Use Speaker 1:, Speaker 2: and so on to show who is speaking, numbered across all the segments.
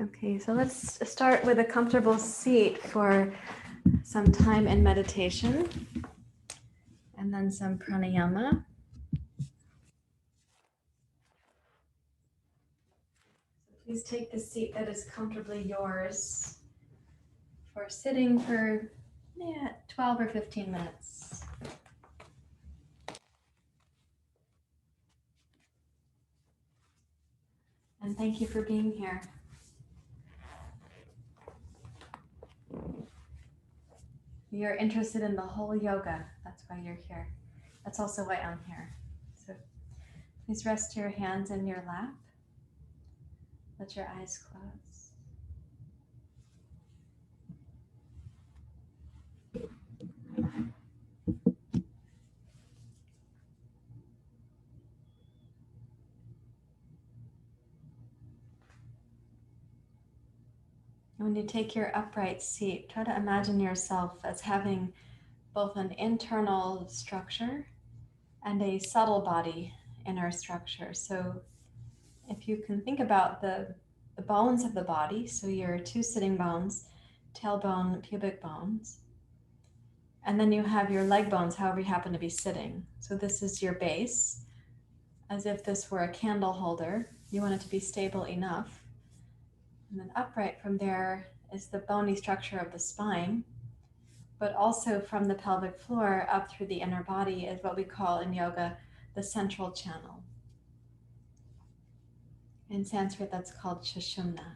Speaker 1: Okay, so let's start with a comfortable seat for some time in meditation and then some pranayama. So please take the seat that is comfortably yours for sitting for 12 or 15 minutes. And thank you for being here. You're interested in the whole yoga. That's why you're here. That's also why I'm here. So please rest your hands in your lap. Let your eyes close. When you take your upright seat, try to imagine yourself as having both an internal structure and a subtle body inner structure. So if you can think about the bones of the body, so your two sitting bones, tailbone, pubic bones, and then you have your leg bones, however you happen to be sitting. So this is your base, as if this were a candle holder. You want it to be stable enough. And then upright from there is the bony structure of the spine, but also from the pelvic floor up through the inner body is what we call in yoga the central channel. In Sanskrit, that's called Sushumna.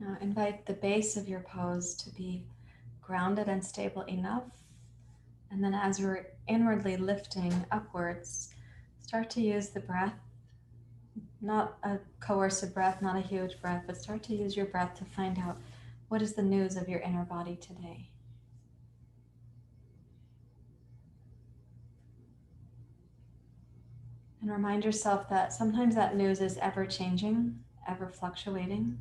Speaker 1: Now invite the base of your pose to be grounded and stable enough. And then as you're inwardly lifting upwards, start to use the breath, not a coercive breath, not a huge breath, but start to use your breath to find out what is the news of your inner body today. And remind yourself that sometimes that news is ever changing, ever fluctuating.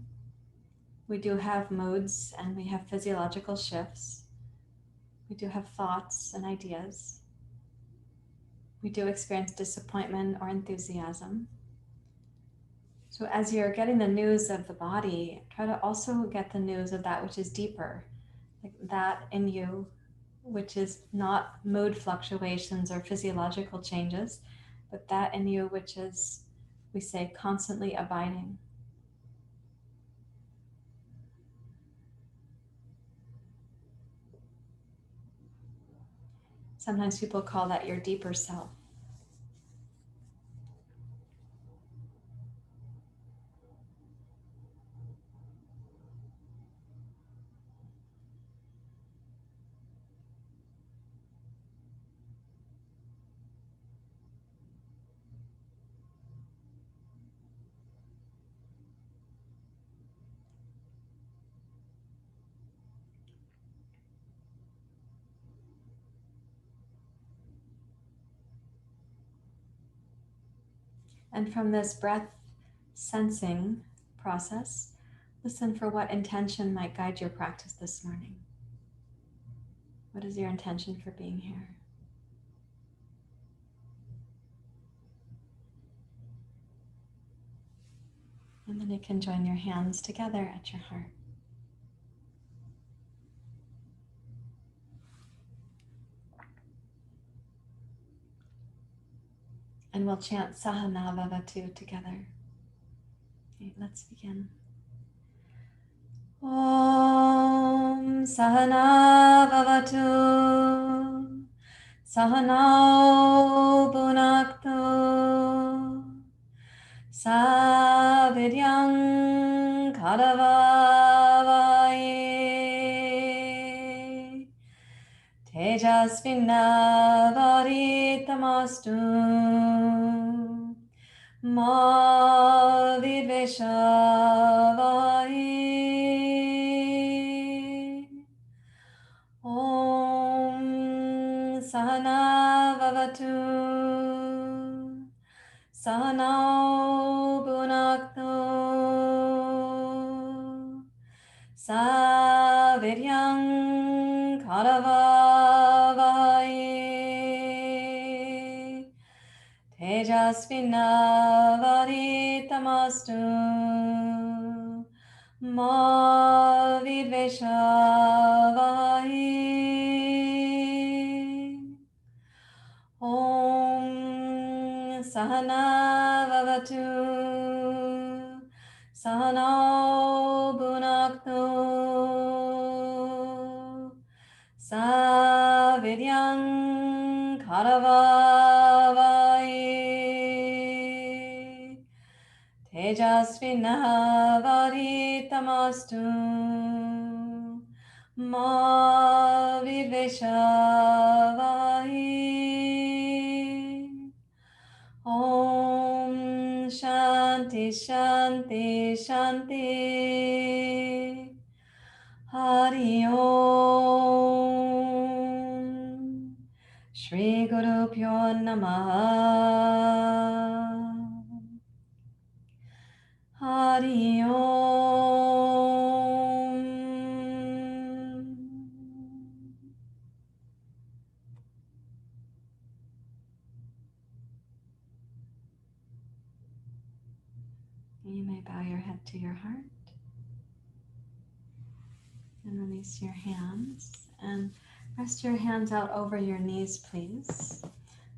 Speaker 1: We do have moods and we have physiological shifts. We do have thoughts and ideas. We do experience disappointment or enthusiasm. So as you're getting the news of the body, try to also get the news of that which is deeper, like that in you, which is not mood fluctuations or physiological changes, but that in you which is, we say, constantly abiding. Sometimes people call that your deeper self. And from this breath sensing process, listen for what intention might guide your practice this morning. What is your intention for being here? And then you can join your hands together at your heart. And we'll chant Sahana Vavatu together. Okay, let's begin. Om Sahana Vavatu Sahanao Bhunaktu Savidyam Karavavaye Tejasvinavaditamastu Ma Viveshavai. Om Sahana Vavatu Sahanao Bhunaktu Saviryam Karavavaye Tejasvinavaditamastu Ma Viveshavai. Om Sahana Vavatu Sahanao Bhunaktu Savidyam Karavavaye Tejasvinavaditamastu Ma Viveshavai. Om Shanti Shanti Shanti. Hari Om. Shri Guru Pyo Namaha. Hari Om. You may bow your head to your heart and release your hands and rest your hands out over your knees, please.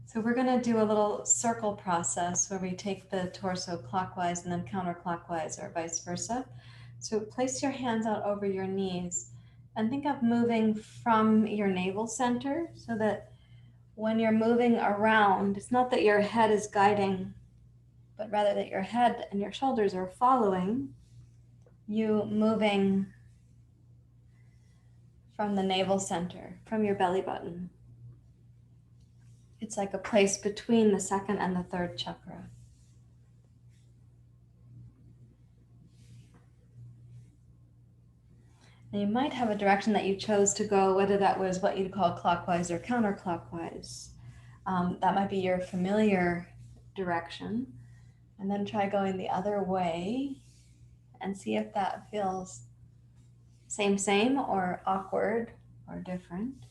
Speaker 1: So we're going to do a little circle process where we take the torso clockwise and then counterclockwise or vice versa. So place your hands out over your knees and think of moving from your navel center so that when you're moving around, it's not that your head is guiding, but rather that your head and your shoulders are following you moving from the navel center, from your belly button. It's like a place between the second and the third chakra. Now you might have a direction that you chose to go, whether that was what you'd call clockwise or counterclockwise. That might be your familiar direction. And then try going the other way and see if that feels same, or awkward, or different.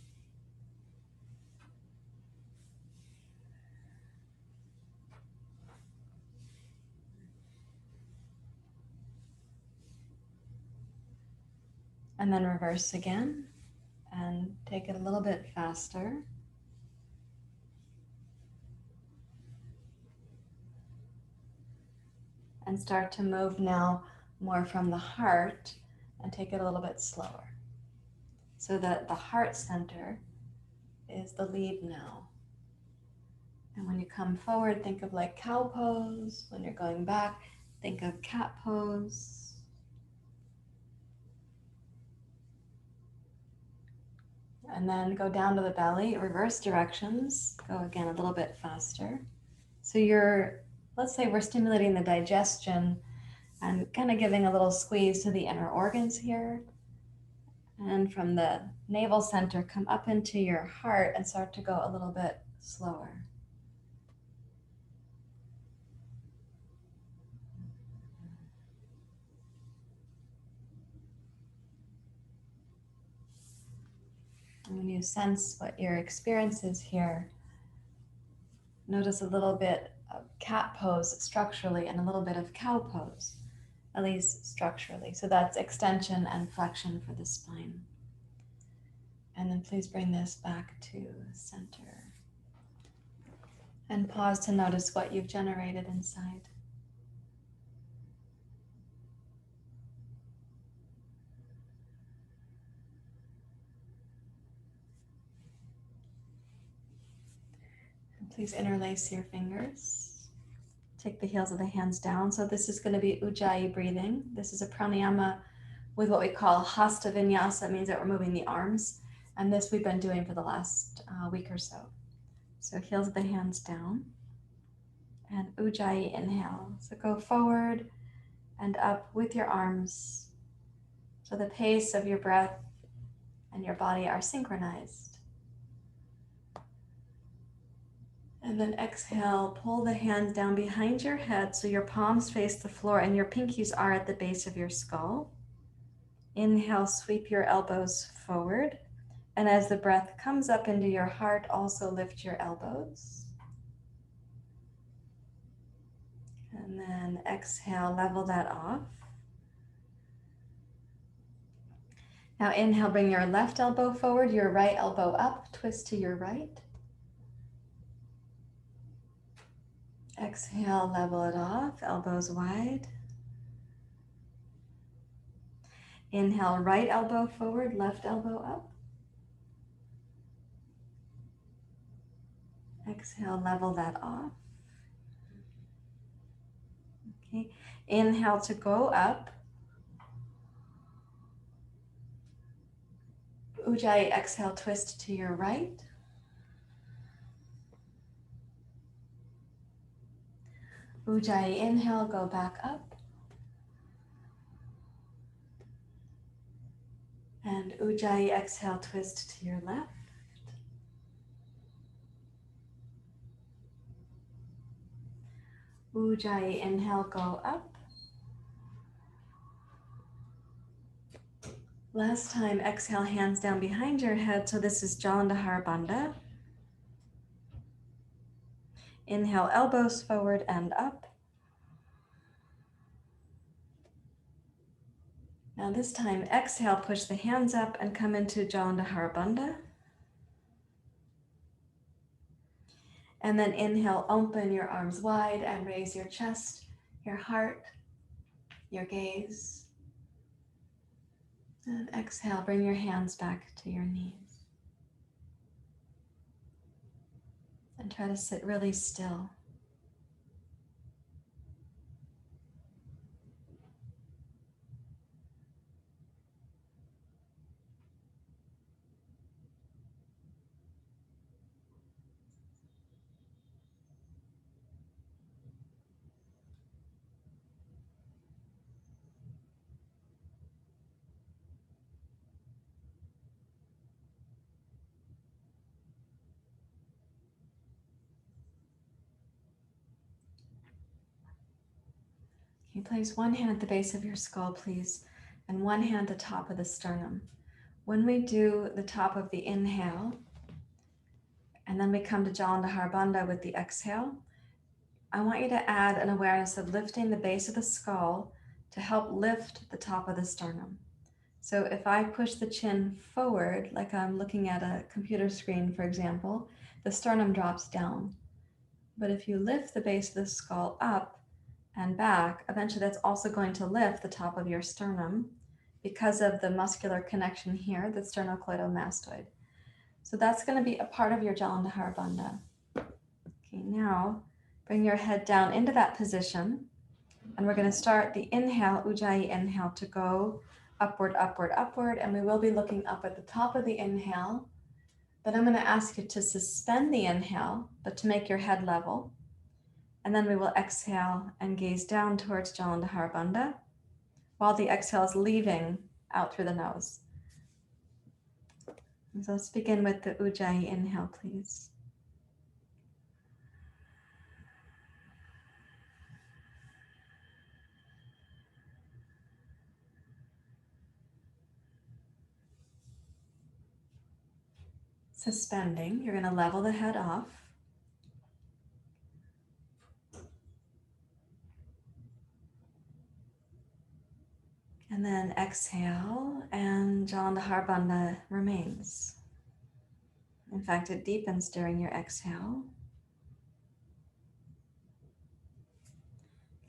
Speaker 1: And then reverse again and take it a little bit faster. And start to move now more from the heart and take it a little bit slower. So that the heart center is the lead now. And when you come forward, think of like cow pose. When you're going back, think of cat pose. And then go down to the belly, reverse directions. Go again a little bit faster. So let's say we're stimulating the digestion and kind of giving a little squeeze to the inner organs here. And from the navel center, come up into your heart and start to go a little bit slower. And when you sense what your experience is here, notice a little bit of cat pose structurally and a little bit of cow pose. at least structurally. So that's extension and flexion for the spine. And then please bring this back to center. And pause to notice what you've generated inside. And please interlace your fingers. Take the heels of the hands down. So this is going to be Ujjayi breathing. This is a pranayama with what we call hasta vinyasa. It means that we're moving the arms. And this we've been doing for the last week or so. So heels of the hands down. And Ujjayi inhale. So go forward and up with your arms. So the pace of your breath and your body are synchronized. And then exhale, pull the hands down behind your head so your palms face the floor and your pinkies are at the base of your skull. Inhale, sweep your elbows forward. And as the breath comes up into your heart, also lift your elbows. And then exhale, level that off. Now inhale, bring your left elbow forward, your right elbow up, twist to your right. Exhale, level it off, elbows wide. Inhale, right elbow forward, left elbow up. Exhale, level that off. Okay. Inhale to go up. Ujjayi, exhale, twist to your right. Ujjayi, inhale, go back up. And Ujjayi, exhale, twist to your left. Ujjayi, inhale, go up. Last time, exhale, hands down behind your head. So this is Jalandhara Bandha. Inhale, elbows forward and up. Now this time, exhale, push the hands up and come into Jalandhara Bandha. And then inhale, open your arms wide and raise your chest, your heart, your gaze. And exhale, bring your hands back to your knees. And try to sit really still. You place one hand at the base of your skull, please, and one hand at the top of the sternum. When we do the top of the inhale, and then we come to Jalandhara Bandha with the exhale, I want you to add an awareness of lifting the base of the skull to help lift the top of the sternum. So if I push the chin forward, like I'm looking at a computer screen, for example, the sternum drops down. But if you lift the base of the skull up and back, eventually that's also going to lift the top of your sternum because of the muscular connection here, the sternocleidomastoid. So that's going to be a part of your Jalandhara Bandha. Okay, now bring your head down into that position, and we're going to start the inhale, Ujjayi inhale, to go upward, upward, upward, and we will be looking up at the top of the inhale. Then I'm going to ask you to suspend the inhale, but to make your head level. And then we will exhale and gaze down towards Jalandhara Bandha while the exhale is leaving out through the nose. So let's begin with the Ujjayi inhale, please. Suspending, you're going to level the head off. And then exhale, and Jalandhar Bandha remains. In fact, it deepens during your exhale.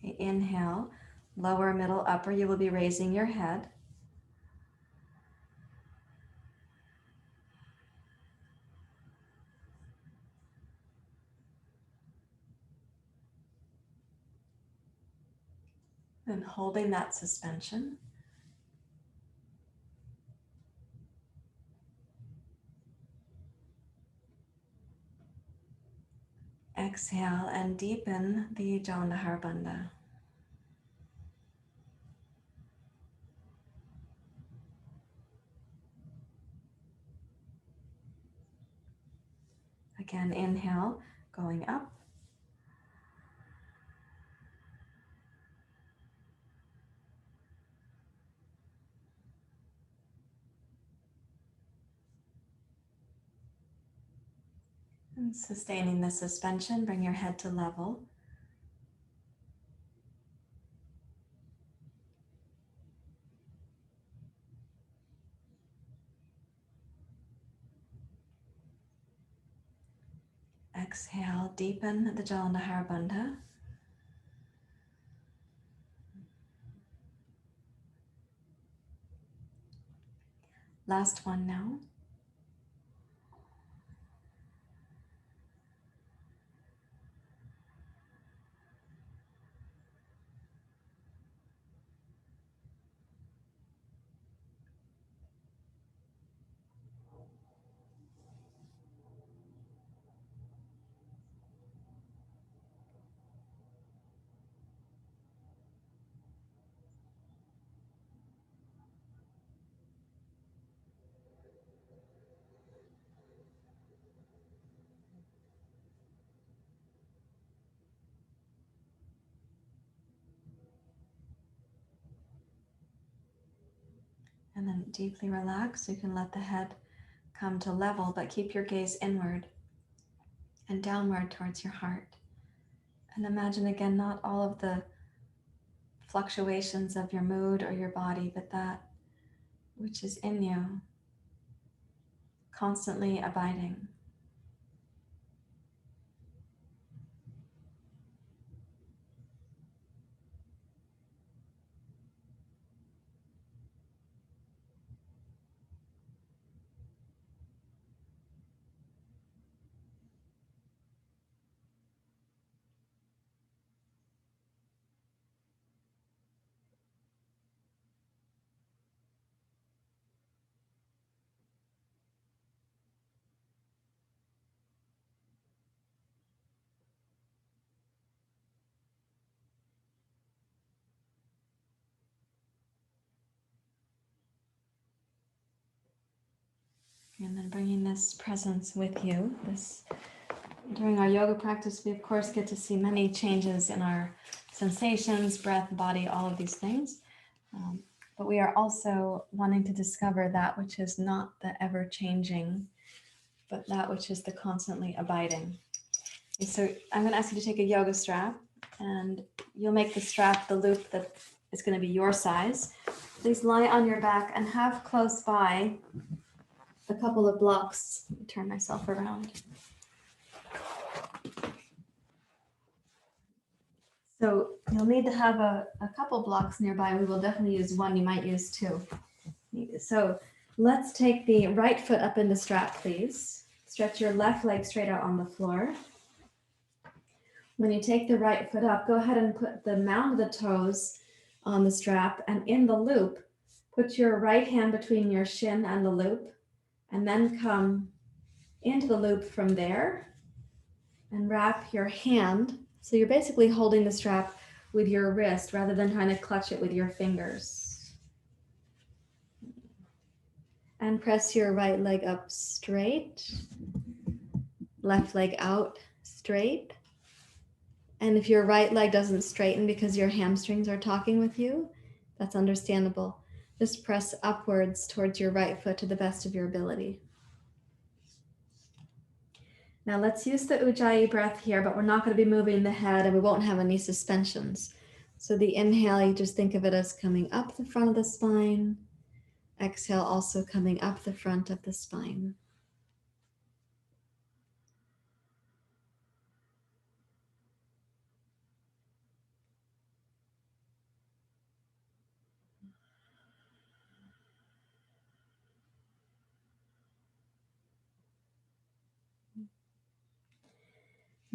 Speaker 1: Okay, inhale, lower, middle, upper. You will be raising your head. And holding that suspension. Exhale and deepen the Jalandhar Bandha. Again, inhale, going up. And sustaining the suspension, bring your head to level. Exhale, deepen the Jalandhar Bandha. Last one now. And then deeply relax. You can let the head come to level, but keep your gaze inward and downward towards your heart. And imagine again, not all of the fluctuations of your mood or your body, but that which is in you, constantly abiding. And then bringing this presence with you. During our yoga practice, we of course get to see many changes in our sensations, breath, body, all of these things. But we are also wanting to discover that which is not the ever-changing, but that which is the constantly abiding. Okay, so I'm going to ask you to take a yoga strap, and you'll make the strap the loop that is going to be your size. Please lie on your back and have close by a couple of blocks. Let me turn myself around. So you'll need to have a couple blocks nearby. We will definitely use one. You might use two. So let's take the right foot up in the strap, please. Stretch your left leg straight out on the floor. When you take the right foot up, go ahead and put the mound of the toes on the strap, and in the loop, put your right hand between your shin and the loop, and then come into the loop from there and wrap your hand. So you're basically holding the strap with your wrist rather than trying to clutch it with your fingers. And press your right leg up straight, left leg out straight. And if your right leg doesn't straighten because your hamstrings are talking with you, that's understandable. Just press upwards towards your right foot to the best of your ability. Now let's use the Ujjayi breath here, but we're not going to be moving the head and we won't have any suspensions. So the inhale, you just think of it as coming up the front of the spine. Exhale, also coming up the front of the spine.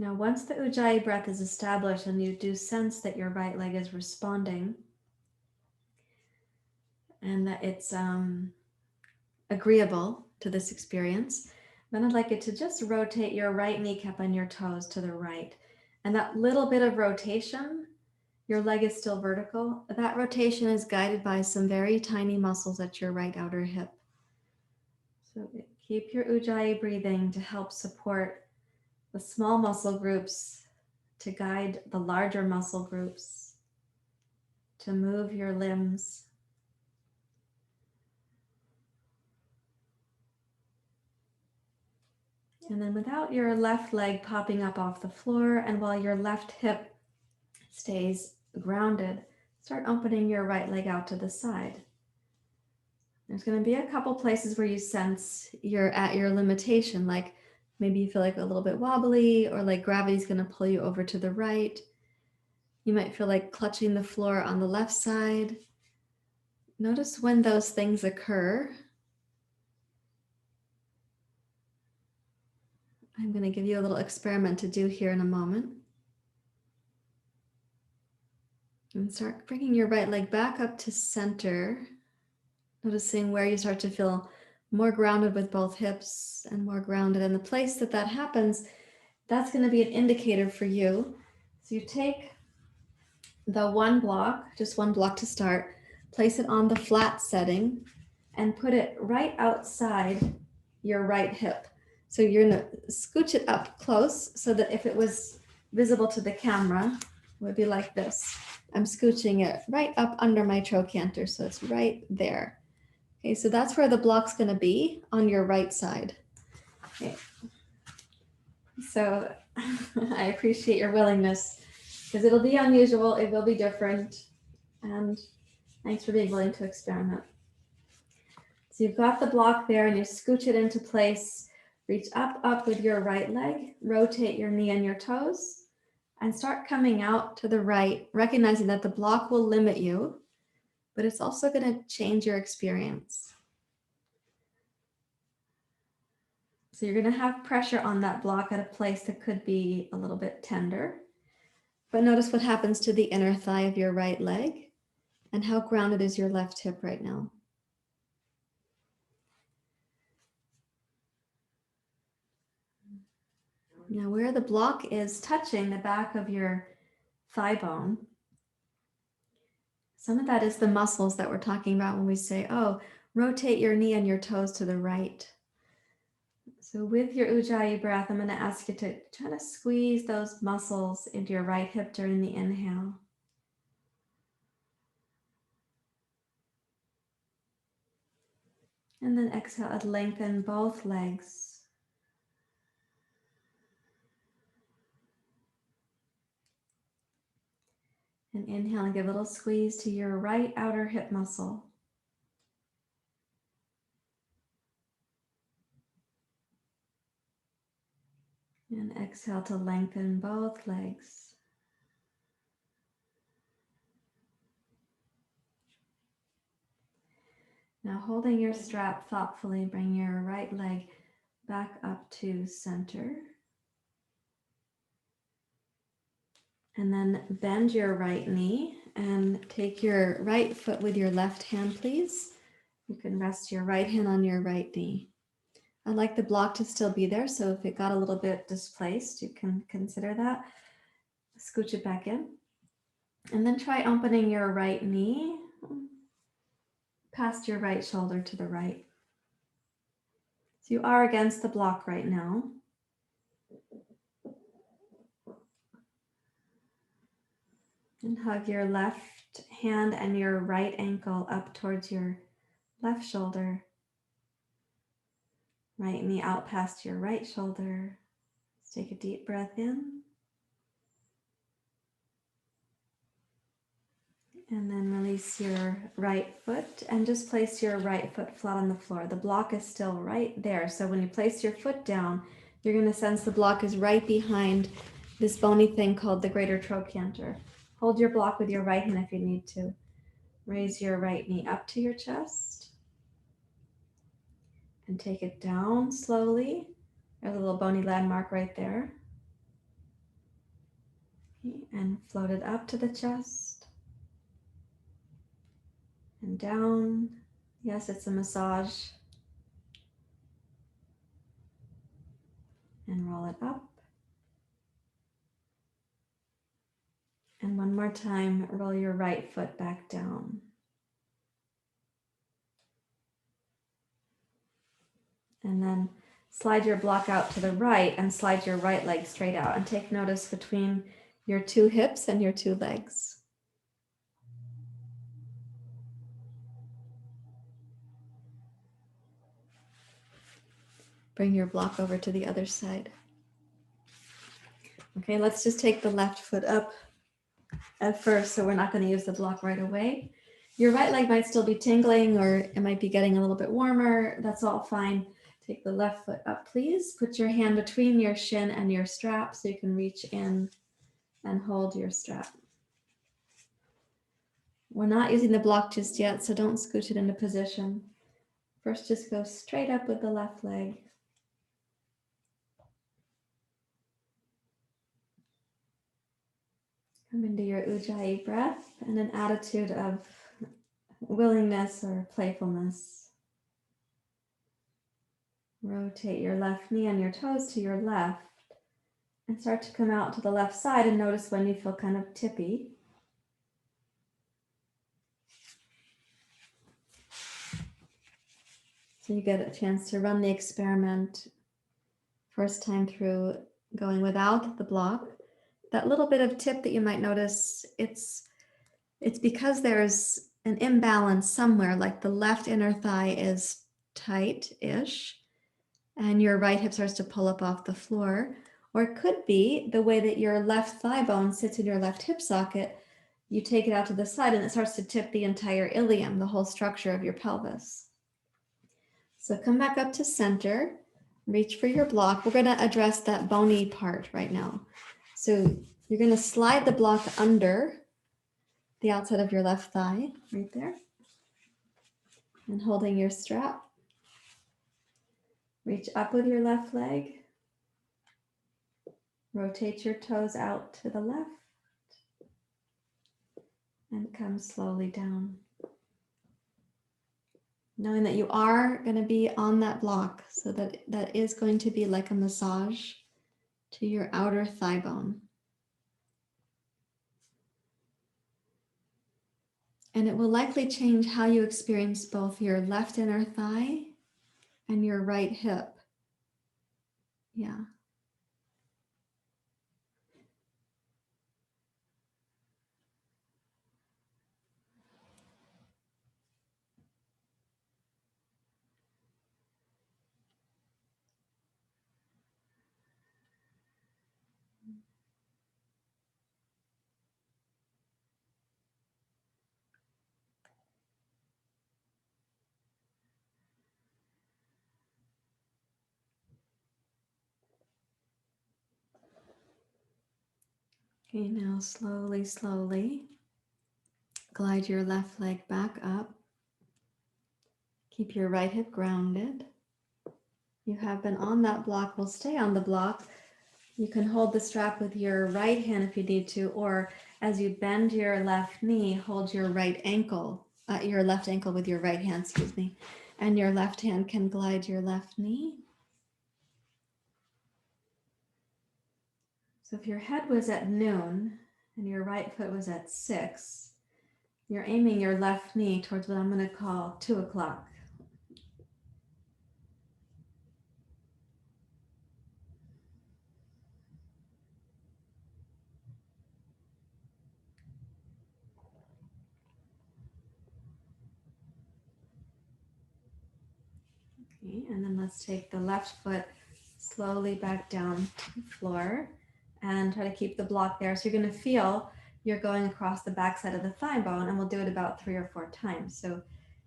Speaker 1: Now, once the Ujjayi breath is established and you do sense that your right leg is responding and that it's agreeable to this experience, then I'd like it to just rotate your right kneecap and your toes to the right. And that little bit of rotation, your leg is still vertical. That rotation is guided by some very tiny muscles at your right outer hip. So keep your Ujjayi breathing to help support the small muscle groups, to guide the larger muscle groups, to move your limbs. And then without your left leg popping up off the floor, and while your left hip stays grounded, start opening your right leg out to the side. There's going to be a couple places where you sense you're at your limitation, like maybe you feel like a little bit wobbly, or like gravity's going to pull you over to the right. You might feel like clutching the floor on the left side. Notice when those things occur. I'm going to give you a little experiment to do here in a moment. And start bringing your right leg back up to center. Noticing where you start to feel more grounded with both hips and more grounded. And the place that that happens, that's going to be an indicator for you. So you take the one block, just one block to start, place it on the flat setting and put it right outside your right hip. So you're going to scooch it up close so that if it was visible to the camera, it would be like this. I'm scooching it right up under my trochanter, so it's right there. Okay, so that's where the block's going to be on your right side. Okay. So I appreciate your willingness, because it'll be unusual, it will be different, and thanks for being willing to experiment. So you've got the block there and you scooch it into place. Reach up with your right leg, rotate your knee and your toes, and start coming out to the right, recognizing that the block will limit you, but it's also going to change your experience. So you're going to have pressure on that block at a place that could be a little bit tender. But notice what happens to the inner thigh of your right leg and how grounded is your left hip right now. Now where the block is touching the back of your thigh bone, some of that is the muscles that we're talking about when we say, oh, rotate your knee and your toes to the right. So with your Ujjayi breath, I'm going to ask you to try to squeeze those muscles into your right hip during the inhale. And then exhale and lengthen both legs. And inhale and give a little squeeze to your right outer hip muscle. And exhale to lengthen both legs. Now holding your strap thoughtfully, bring your right leg back up to center. And then bend your right knee and take your right foot with your left hand, please. You can rest your right hand on your right knee. I'd like the block to still be there, so if it got a little bit displaced, you can consider that. Scooch it back in. And then try opening your right knee past your right shoulder to the right. So you are against the block right now. And hug your left hand and your right ankle up towards your left shoulder. Right knee out past your right shoulder. Let's take a deep breath in. And then release your right foot and just place your right foot flat on the floor. The block is still right there. So when you place your foot down, you're going to sense the block is right behind this bony thing called the greater trochanter. Hold your block with your right hand if you need to. Raise your right knee up to your chest and take it down slowly. There's a little bony landmark right there. Okay, and float it up to the chest and down. Yes, it's a massage. And roll it up. And one more time, roll your right foot back down. And then slide your block out to the right and slide your right leg straight out and take notice between your two hips and your two legs. Bring your block over to the other side. Okay, let's just take the left foot up at first, so we're not going to use the block right away. Your right leg might still be tingling, or it might be getting a little bit warmer. That's all fine. Take the left foot up, please. Put your hand between your shin and your strap so you can reach in and hold your strap. We're not using the block just yet, so don't scooch it into position. First, just go straight up with the left leg. Come into your Ujjayi breath and an attitude of willingness or playfulness. Rotate your left knee and your toes to your left and start to come out to the left side, and notice when you feel kind of tippy. So you get a chance to run the experiment first time through, going without the block. That little bit of tip that you might notice, it's because there's an imbalance somewhere, like the left inner thigh is tight-ish and your right hip starts to pull up off the floor. Or it could be the way that your left thigh bone sits in your left hip socket. You take it out to the side and it starts to tip the entire ilium, the whole structure of your pelvis. So come back up to center, reach for your block. We're going to address that bony part right now. So you're going to slide the block under the outside of your left thigh, right there, and holding your strap. Reach up with your left leg. Rotate your toes out to the left and come slowly down. Knowing that you are going to be on that block, so that is going to be like a massage to your outer thigh bone. And it will likely change how you experience both your left inner thigh and your right hip. Yeah. Okay, now slowly, slowly glide your left leg back up. Keep your right hip grounded. You have been on that block, will stay on the block. You can hold the strap with your right hand if you need to, or as you bend your left knee, hold your right ankle, your left ankle with your right hand, excuse me, and your left hand can glide your left knee. So if your head was at noon and your right foot was at 6, you're aiming your left knee towards what I'm going to call 2 o'clock. Okay, and then let's take the left foot slowly back down to the floor and try to keep the block there. So you're going to feel you're going across the backside of the thigh bone, and we'll do it about 3 or 4 times. So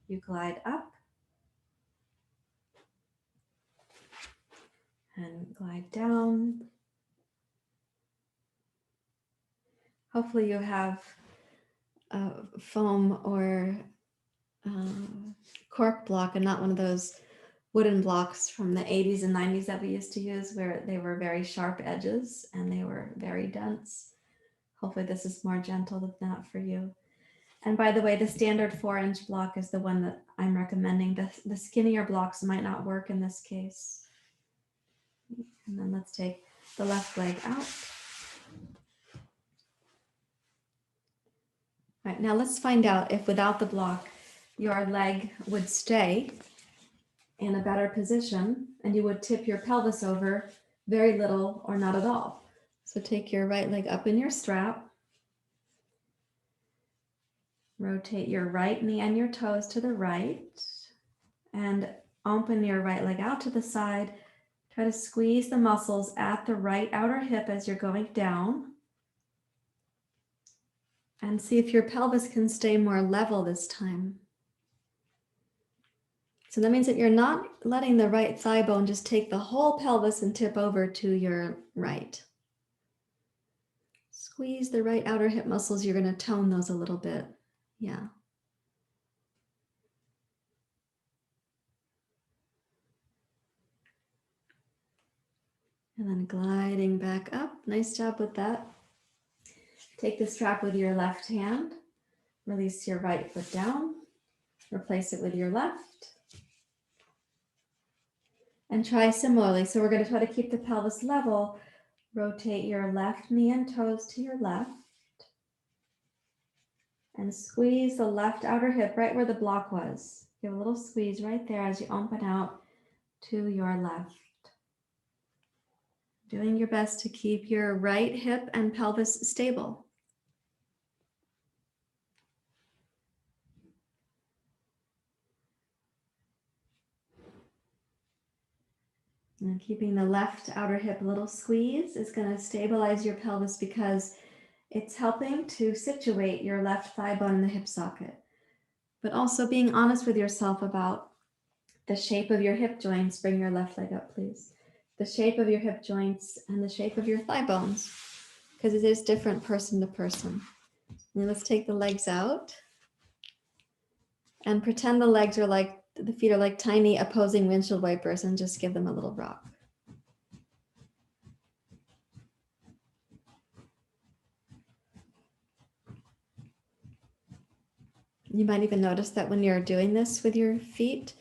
Speaker 1: you glide up and glide down. Hopefully you have foam or cork block and not one of those wooden blocks from the 80s and 90s that we used to use where they were very sharp edges and they were very dense. Hopefully this is more gentle than that for you. And by the way, the standard 4-inch block is the one that I'm recommending. The skinnier blocks might not work in this case. And then let's take the left leg out. All right, now let's find out if without the block, your leg would stay in a better position and you would tip your pelvis over very little or not at all. So take your right leg up in your strap. Rotate your right knee and your toes to the right and open your right leg out to the side. Try to squeeze the muscles at the right outer hip as you're going down. And see if your pelvis can stay more level this time. So that means that you're not letting the right thigh bone just take the whole pelvis and tip over to your right. Squeeze the right outer hip muscles. You're going to tone those a little bit. Yeah. And then gliding back up. Nice job with that. Take the strap with your left hand. Release your right foot down. Replace it with your left. And try similarly. So we're going to try to keep the pelvis level. Rotate your left knee and toes to your left. And squeeze the left outer hip right where the block was. Give a little squeeze right there as you open out to your left. Doing your best to keep your right hip and pelvis stable. And keeping the left outer hip a little squeeze is going to stabilize your pelvis because it's helping to situate your left thigh bone in the hip socket. But also being honest with yourself about the shape of your hip joints. Bring your left leg up, please. The shape of your hip joints and the shape of your thigh bones, because it is different person to person. And let's take the legs out and pretend the feet are like tiny opposing windshield wipers and just give them a little rock. You might even notice that when you're doing this with your feet,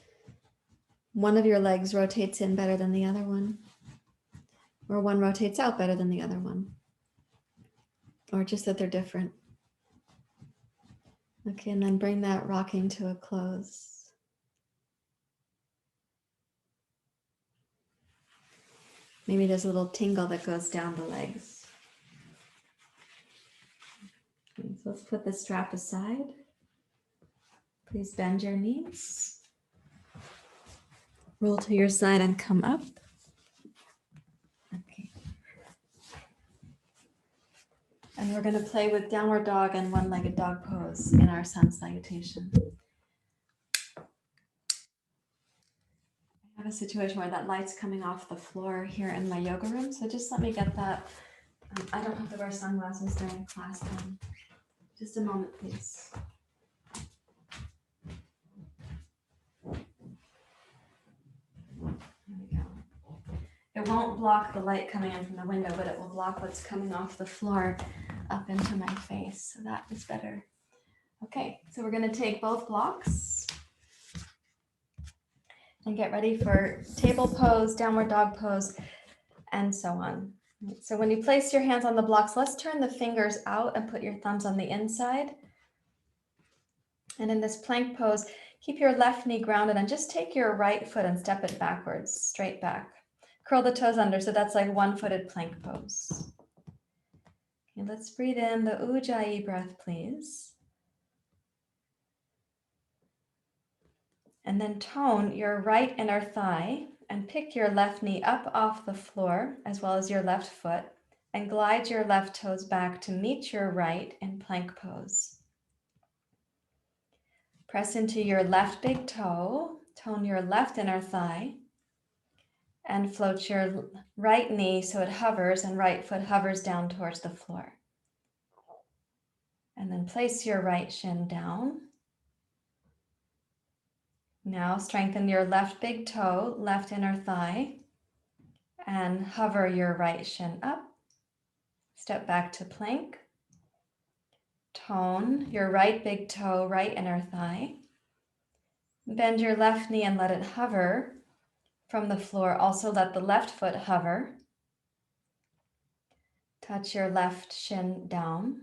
Speaker 1: one of your legs rotates in better than the other one, or one rotates out better than the other one, or just that they're different. Okay, and then bring that rocking to a close. Maybe there's a little tingle that goes down the legs. Okay, so let's put the strap aside. Please bend your knees. Roll to your side and come up. Okay. And we're going to play with downward dog and one-legged dog pose in our sun salutation. I have a situation where that light's coming off the floor here in my yoga room, so just let me get that. I don't have to wear sunglasses during class then. Just a moment, please. There we go. It won't block the light coming in from the window, but it will block what's coming off the floor up into my face. So that is better. Okay, so we're going to take both blocks and get ready for table pose, downward dog pose, and so on. So when you place your hands on the blocks, let's turn the fingers out and put your thumbs on the inside. And in this plank pose, keep your left knee grounded and just take your right foot and step it backwards, straight back. Curl the toes under, so that's like one-footed plank pose. Okay, let's breathe in the Ujjayi breath, please. And then tone your right inner thigh and pick your left knee up off the floor as well as your left foot and glide your left toes back to meet your right in plank pose. Press into your left big toe, tone your left inner thigh, and float your right knee so it hovers and right foot hovers down towards the floor. And then place your right shin down. Now strengthen your left big toe, left inner thigh, and hover your right shin up. Step back to plank. Tone your right big toe, right inner thigh. Bend your left knee and let it hover from the floor. Also let the left foot hover. Touch your left shin down.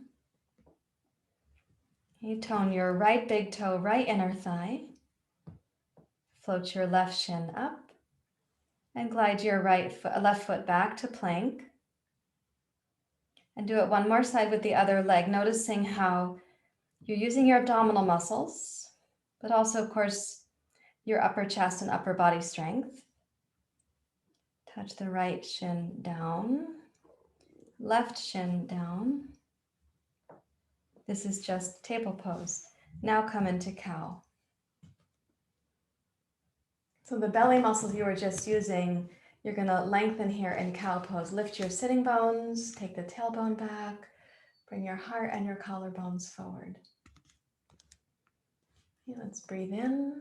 Speaker 1: You tone your right big toe, right inner thigh. Float your left shin up and glide your left foot back to plank. And do it one more side with the other leg, noticing how you're using your abdominal muscles, but also, of course, your upper chest and upper body strength. Touch the right shin down, left shin down. This is just table pose. Now come into cow. So the belly muscles you were just using, you're going to lengthen here in cow pose. Lift your sitting bones, take the tailbone back, bring your heart and your collarbones forward. Okay, let's breathe in,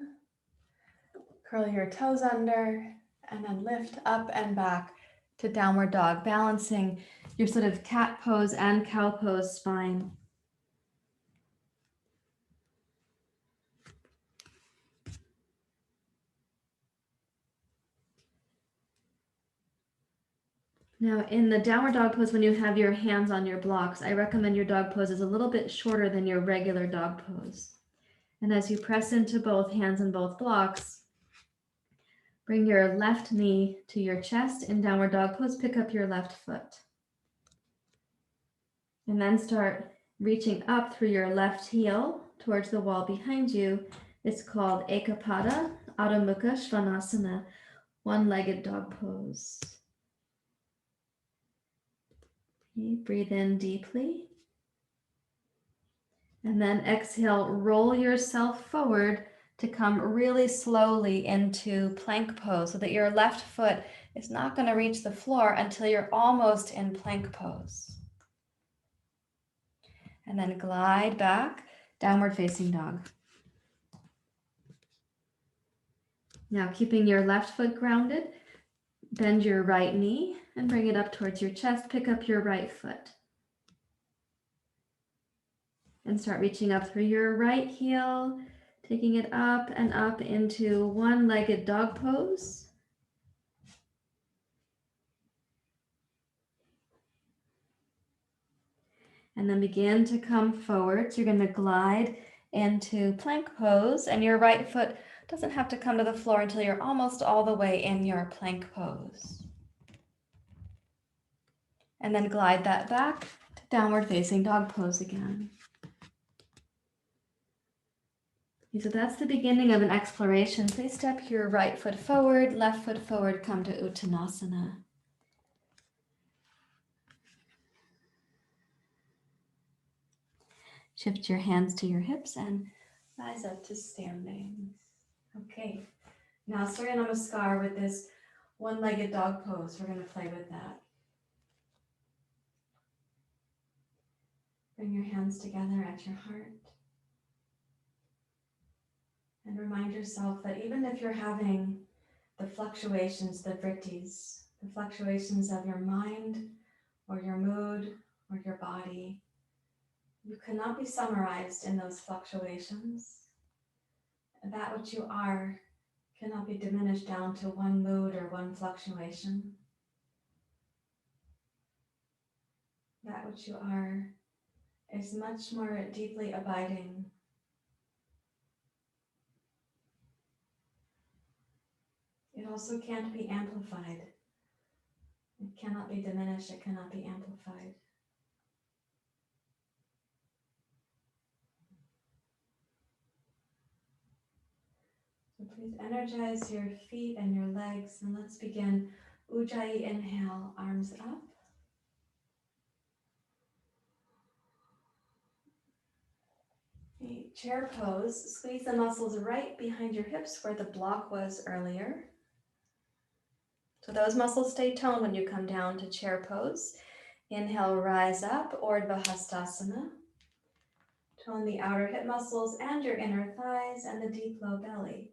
Speaker 1: curl your toes under, and then lift up and back to downward dog, balancing your sort of cat pose and cow pose spine. Now in the downward dog pose, when you have your hands on your blocks, I recommend your dog pose is a little bit shorter than your regular dog pose. And as you press into both hands and both blocks, bring your left knee to your chest in downward dog pose, pick up your left foot. And then start reaching up through your left heel towards the wall behind you. It's called Ekapada Adho Mukha Svanasana, one-legged dog pose. Okay, breathe in deeply. And then exhale, roll yourself forward to come really slowly into plank pose so that your left foot is not going to reach the floor until you're almost in plank pose. And then glide back, downward facing dog. Now keeping your left foot grounded, bend your right knee and bring it up towards your chest. Pick up your right foot. And start reaching up through your right heel, taking it up and up into one-legged dog pose. And then begin to come forward. So you're going to glide into plank pose, and your right foot doesn't have to come to the floor until you're almost all the way in your plank pose. And then glide that back to downward facing dog pose again. So that's the beginning of an exploration. Please step your right foot forward, left foot forward, come to Uttanasana. Shift your hands to your hips and rise up to standing. Okay, now Surya Namaskar with this one-legged dog pose. We're going to play with that. Bring your hands together at your heart. And remind yourself that even if you're having the fluctuations, the Vrttis, the fluctuations of your mind or your mood or your body, you cannot be summarized in those fluctuations. That which you are cannot be diminished down to one mood or one fluctuation. That which you are is much more deeply abiding. It also can't be amplified. It cannot be diminished, it cannot be amplified. So please energize your feet and your legs, and let's begin Ujjayi inhale, arms up. chair pose, squeeze the muscles right behind your hips where the block was earlier. So those muscles stay toned when you come down to chair pose. Inhale, rise up, Urdhva Hastasana. Tone the outer hip muscles and your inner thighs and the deep low belly.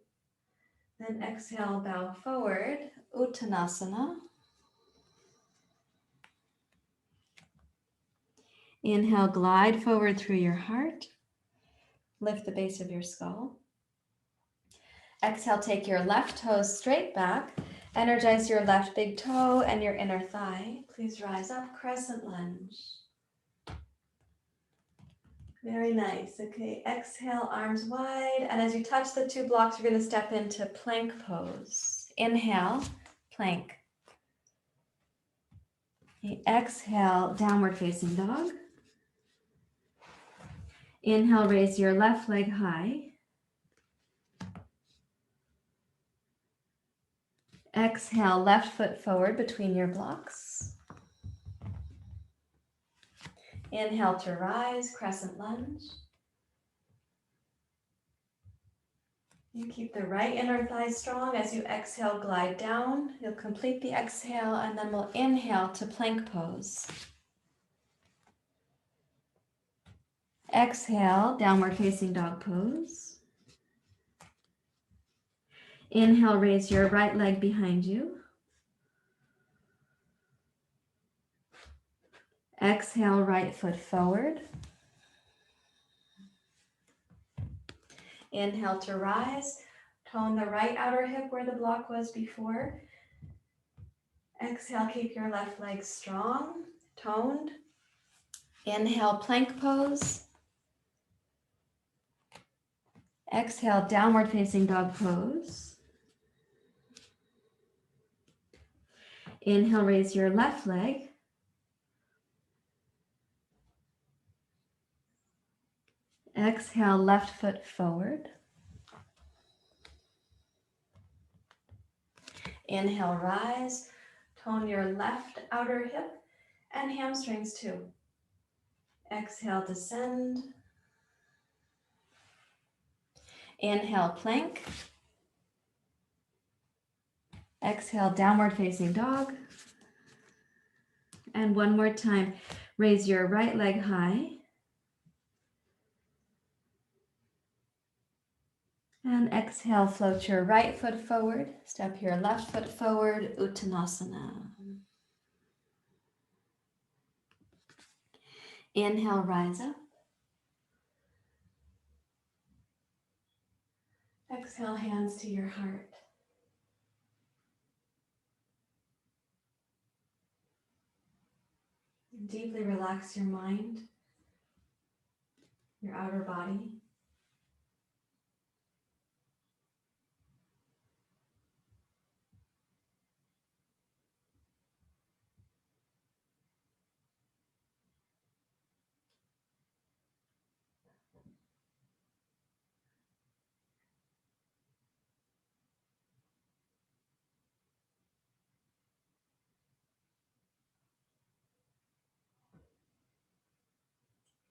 Speaker 1: Then exhale, bow forward, Uttanasana. Inhale, glide forward through your heart. Lift the base of your skull. Exhale, take your left toes straight back. Energize your left big toe and your inner thigh. Please rise up, crescent lunge. Very nice. Okay, exhale, arms wide. And as you touch the two blocks, you're going to step into plank pose. Inhale, plank. Okay, exhale, downward facing dog. Inhale, raise your left leg high. Exhale, left foot forward between your blocks. Inhale to rise, crescent lunge. You keep the right inner thigh strong. As you exhale, glide down. You'll complete the exhale, and then we'll inhale to plank pose. Exhale, downward facing dog pose. Inhale, raise your right leg behind you. Exhale, right foot forward. Inhale to rise. Tone the right outer hip where the block was before. Exhale, keep your left leg strong, toned. Inhale, plank pose. Exhale, downward facing dog pose. Inhale, raise your left leg. Exhale, left foot forward. Inhale, rise. Tone your left outer hip and hamstrings too. Exhale, descend. Inhale, plank. Exhale, downward facing dog. And one more time, raise your right leg high. And exhale, float your right foot forward. Step your left foot forward, Uttanasana. Inhale, rise up. Exhale, hands to your heart. Deeply relax your mind, your outer body.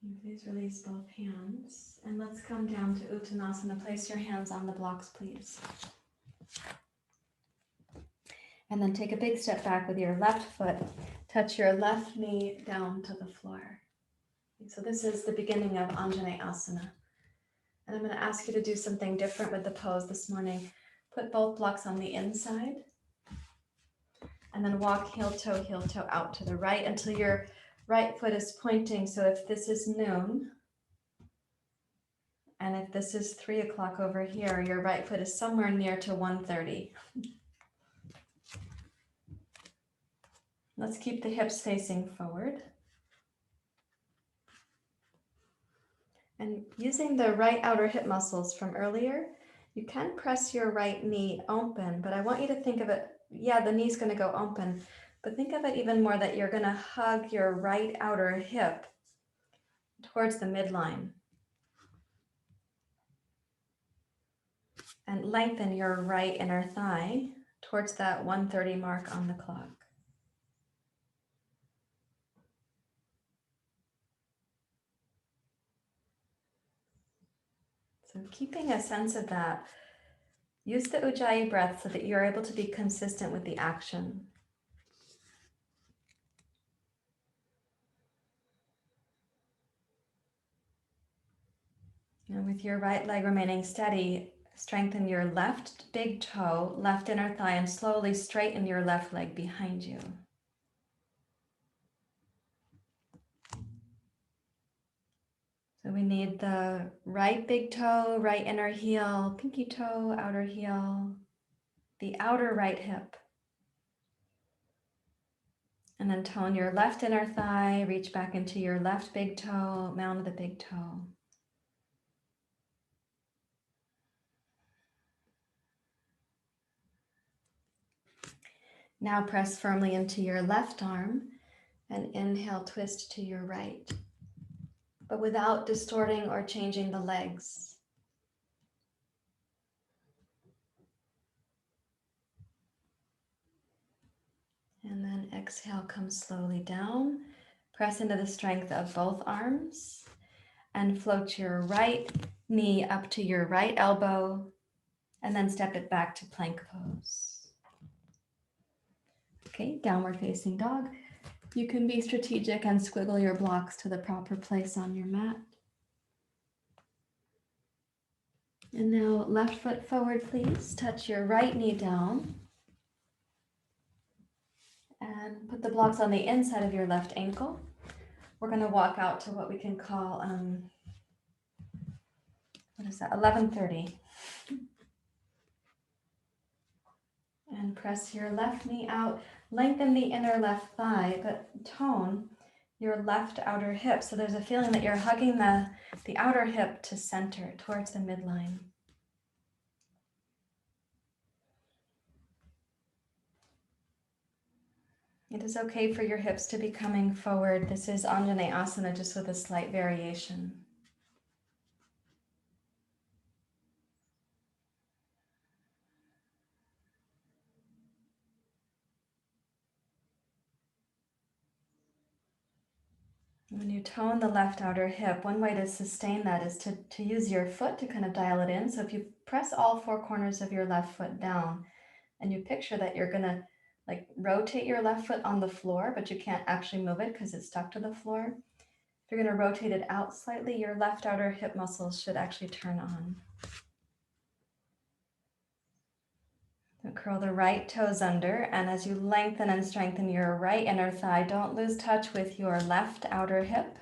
Speaker 1: And please release both hands. And let's come down to Uttanasana. Place your hands on the blocks, please. And then take a big step back with your left foot. Touch your left knee down to the floor. So this is the beginning of Anjaneyasana. And I'm going to ask you to do something different with the pose this morning. Put both blocks on the inside. And then walk heel toe out to the right until your right foot is pointing. So if this is noon, and if this is 3 o'clock over here, your right foot is somewhere near to 1:30. Let's keep the hips facing forward. And using the right outer hip muscles from earlier, you can press your right knee open, but I want you to think of it, yeah, the knee's going to go open, but think of it even more that you're going to hug your right outer hip towards the midline. And lengthen your right inner thigh towards that 1:30 mark on the clock. So keeping a sense of that, use the Ujjayi breath so that you're able to be consistent with the action. And with your right leg remaining steady, strengthen your left big toe, left inner thigh, and slowly straighten your left leg behind you. So we need the right big toe, right inner heel, pinky toe, outer heel, the outer right hip. And then tone your left inner thigh, reach back into your left big toe, mound of the big toe. Now press firmly into your left arm and inhale, twist to your right, but without distorting or changing the legs. And then exhale, come slowly down. Press into the strength of both arms and float your right knee up to your right elbow and then step it back to plank pose. Okay, downward facing dog. You can be strategic and squiggle your blocks to the proper place on your mat. And now left foot forward, please. Touch your right knee down. And put the blocks on the inside of your left ankle. We're going to walk out to what we can call, 11:30. And press your left knee out. Lengthen the inner left thigh, but tone your left outer hip. So there's a feeling that you're hugging the outer hip to center, towards the midline. It is okay for your hips to be coming forward. This is Anjaneyasana, just with a slight variation. When you tone the left outer hip, one way to sustain that is to use your foot to kind of dial it in. So if you press all four corners of your left foot down and you picture that you're going to like rotate your left foot on the floor, but you can't actually move it because it's stuck to the floor. If you're going to rotate it out slightly, your left outer hip muscles should actually turn on. So curl the right toes under, and as you lengthen and strengthen your right inner thigh, don't lose touch with your left outer hip.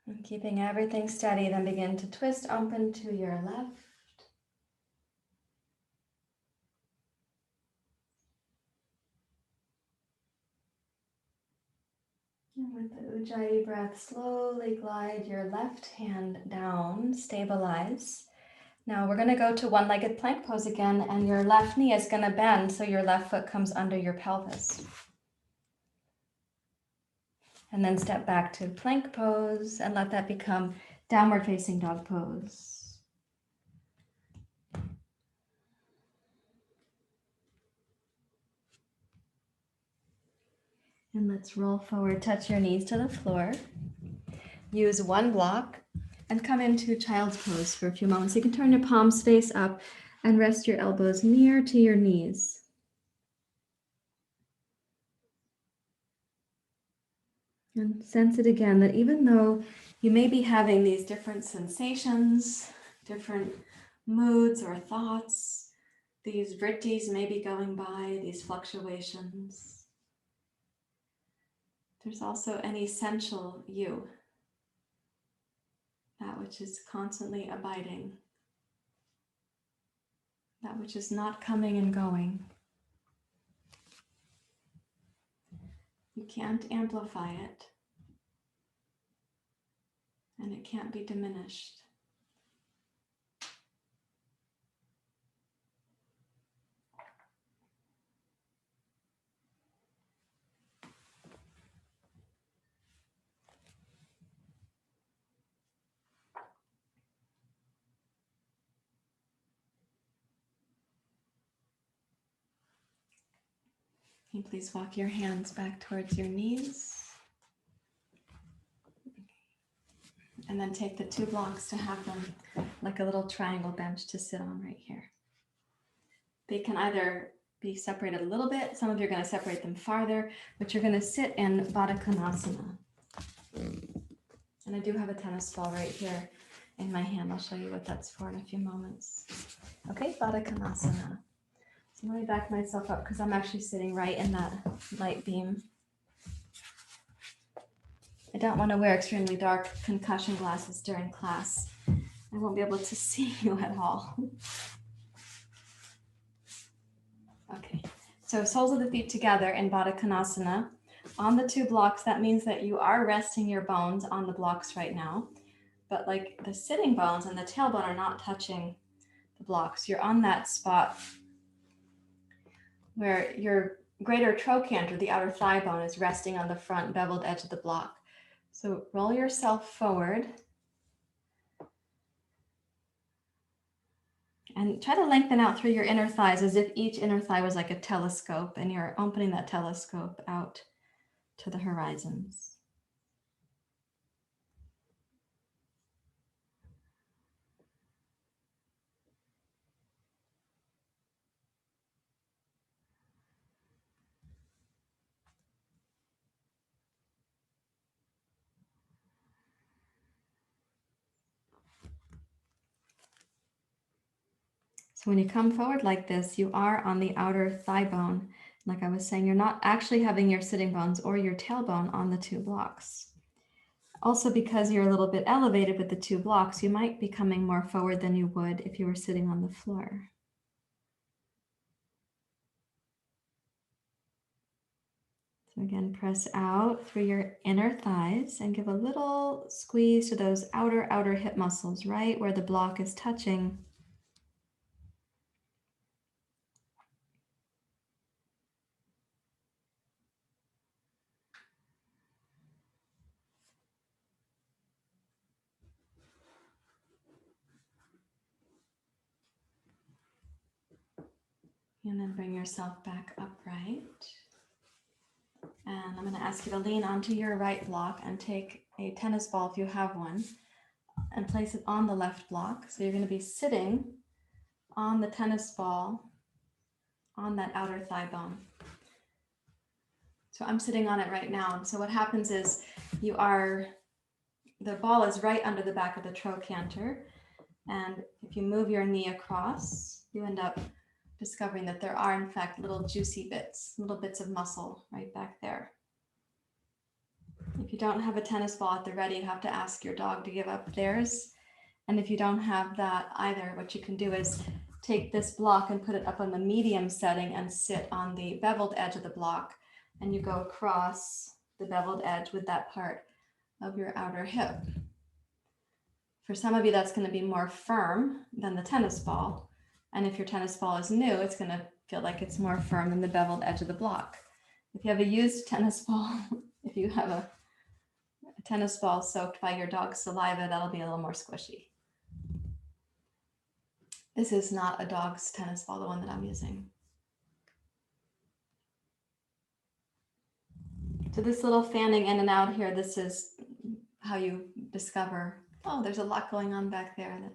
Speaker 1: And keeping everything steady, then begin to twist open to your left. And with the Ujjayi breath, slowly glide your left hand down, stabilize. Now we're going to go to one-legged plank pose again, and your left knee is going to bend so your left foot comes under your pelvis. And then step back to plank pose and let that become downward facing dog pose. And let's roll forward, touch your knees to the floor. Use one block and come into child's pose for a few moments. You can turn your palms face up and rest your elbows near to your knees. And sense it again that even though you may be having these different sensations, different moods or thoughts, these Vrttis may be going by, these fluctuations, there's also an essential you, that which is constantly abiding, that which is not coming and going. You can't amplify it, and it can't be diminished. Can you please walk your hands back towards your knees? And then take the 2 blocks to have them like a little triangle bench to sit on right here. They can either be separated a little bit. Some of you are going to separate them farther, but you're going to sit in Baddha Konasana. And I do have a tennis ball right here in my hand. I'll show you what that's for in a few moments. Okay, Baddha Konasana. So let me back myself up because I'm actually sitting right in that light beam. I don't want to wear extremely dark concussion glasses during class. I won't be able to see you at all. Okay, so soles of the feet together in Baddha Konasana. On the 2 blocks, that means that you are resting your bones on the blocks right now. But like the sitting bones and the tailbone are not touching the blocks. You're on that spot where your greater trochanter, the outer thigh bone, is resting on the front beveled edge of the block. So roll yourself forward and try to lengthen out through your inner thighs as if each inner thigh was like a telescope and you're opening that telescope out to the horizons. So when you come forward like this, you are on the outer thigh bone. Like I was saying, you're not actually having your sitting bones or your tailbone on the 2 blocks. Also, because you're a little bit elevated with the 2 blocks, you might be coming more forward than you would if you were sitting on the floor. So again, press out through your inner thighs and give a little squeeze to those outer hip muscles, right where the block is touching. And then bring yourself back upright. And I'm going to ask you to lean onto your right block and take a tennis ball if you have one and place it on the left block. So you're going to be sitting on the tennis ball on that outer thigh bone. So I'm sitting on it right now. And so what happens is the ball is right under the back of the trochanter. And if you move your knee across, you end up discovering that there are in fact little juicy bits, little bits of muscle right back there. If you don't have a tennis ball at the ready, you have to ask your dog to give up theirs. And if you don't have that either, what you can do is take this block and put it up on the medium setting and sit on the beveled edge of the block. And you go across the beveled edge with that part of your outer hip. For some of you, that's going to be more firm than the tennis ball. And if your tennis ball is new, it's going to feel like it's more firm than the beveled edge of the block. If you have a used tennis ball, if you have a tennis ball soaked by your dog's saliva, that'll be a little more squishy. This is not a dog's tennis ball, the one that I'm using. So this little fanning in and out here, this is how you discover, oh, there's a lot going on back there that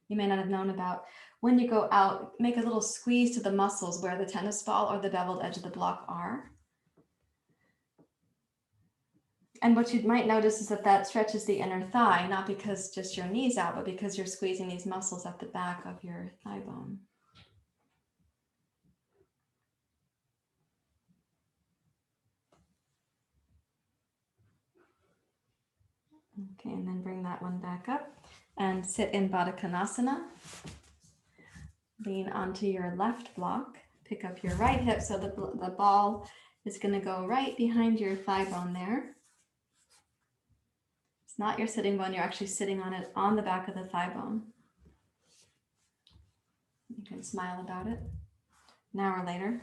Speaker 1: you may not have known about. When you go out, make a little squeeze to the muscles where the tennis ball or the beveled edge of the block are. And what you might notice is that stretches the inner thigh, not because just your knee's out, but because you're squeezing these muscles at the back of your thigh bone. Okay, and then bring that one back up and sit in Baddha Konasana. Lean onto your left block, pick up your right hip so the ball is going to go right behind your thigh bone there. It's not your sitting bone, you're actually sitting on it on the back of the thigh bone. You can smile about it an hour later.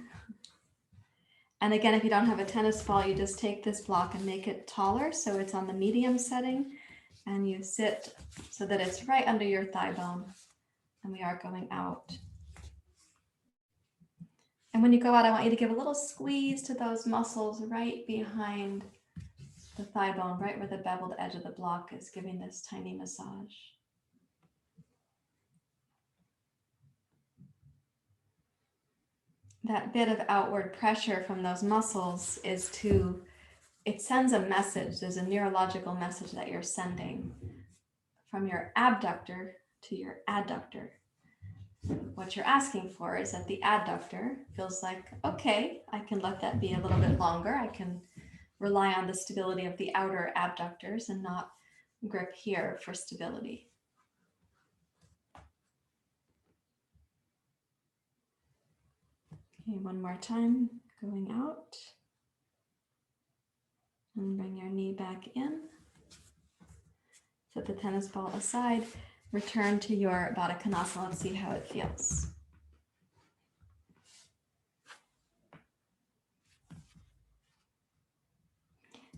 Speaker 1: And again, if you don't have a tennis ball, you just take this block and make it taller so it's on the medium setting, and you sit so that it's right under your thigh bone, and we are going out. And when you go out, I want you to give a little squeeze to those muscles right behind the thigh bone, right where the beveled edge of the block is, giving this tiny massage. That bit of outward pressure from those muscles it sends a message. There's a neurological message that you're sending from your abductor to your adductor. What you're asking for is that the adductor feels like, okay, I can let that be a little bit longer. I can rely on the stability of the outer abductors and not grip here for stability. Okay, one more time, going out. And bring your knee back in. Set the tennis ball aside. Return to your Baddha Konasana. Let's see how it feels.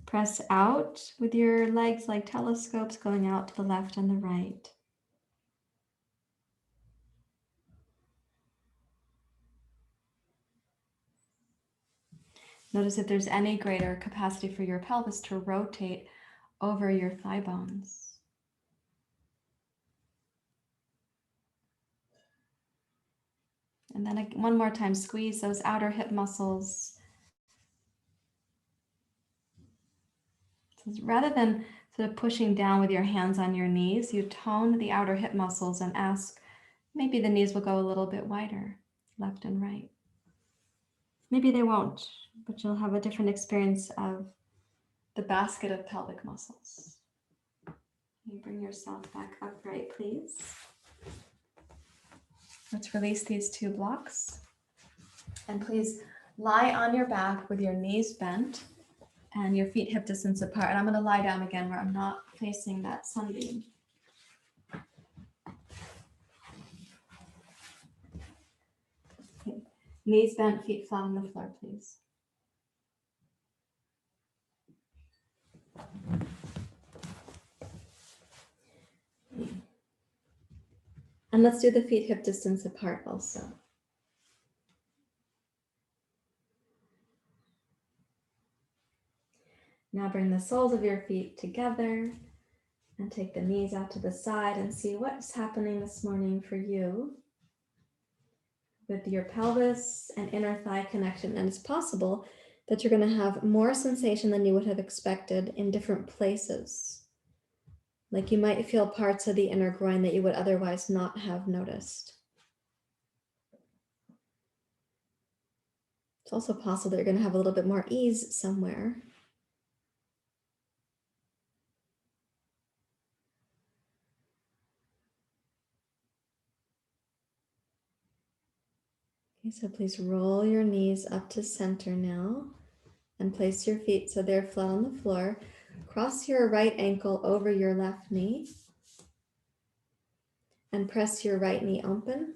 Speaker 1: Press out with your legs like telescopes going out to the left and the right. Notice if there's any greater capacity for your pelvis to rotate over your thigh bones. And then one more time, squeeze those outer hip muscles. So rather than sort of pushing down with your hands on your knees, you tone the outer hip muscles and ask, maybe the knees will go a little bit wider, left and right. Maybe they won't, but you'll have a different experience of the basket of pelvic muscles. You bring yourself back upright, please. Let's release these two blocks. And please lie on your back with your knees bent and your feet hip distance apart. And I'm going to lie down again where I'm not facing that sunbeam. Okay. Knees bent, feet flat on the floor, please. And let's do the feet hip distance apart also. Now bring the soles of your feet together and take the knees out to the side and see what's happening this morning for you with your pelvis and inner thigh connection. And it's possible that you're going to have more sensation than you would have expected in different places. Like you might feel parts of the inner groin that you would otherwise not have noticed. It's also possible that you're going to have a little bit more ease somewhere. Okay, so please roll your knees up to center now and place your feet so they're flat on the floor. Cross your right ankle over your left knee and press your right knee open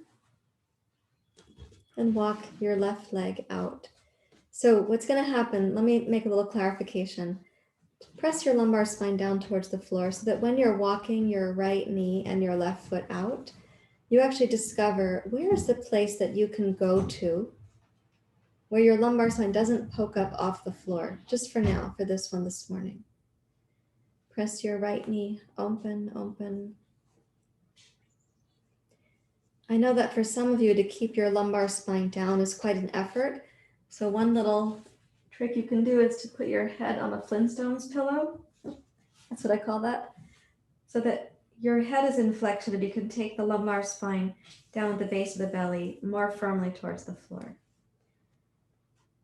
Speaker 1: and walk your left leg out. So what's going to happen, let me make a little clarification. Press your lumbar spine down towards the floor so that when you're walking your right knee and your left foot out, you actually discover where is the place that you can go to where your lumbar spine doesn't poke up off the floor, just for now, for this one this morning. Press your right knee open, open. I know that for some of you to keep your lumbar spine down is quite an effort. So one little trick you can do is to put your head on a Flintstones pillow. That's what I call that. So that your head is in flexion and you can take the lumbar spine down at the base of the belly more firmly towards the floor.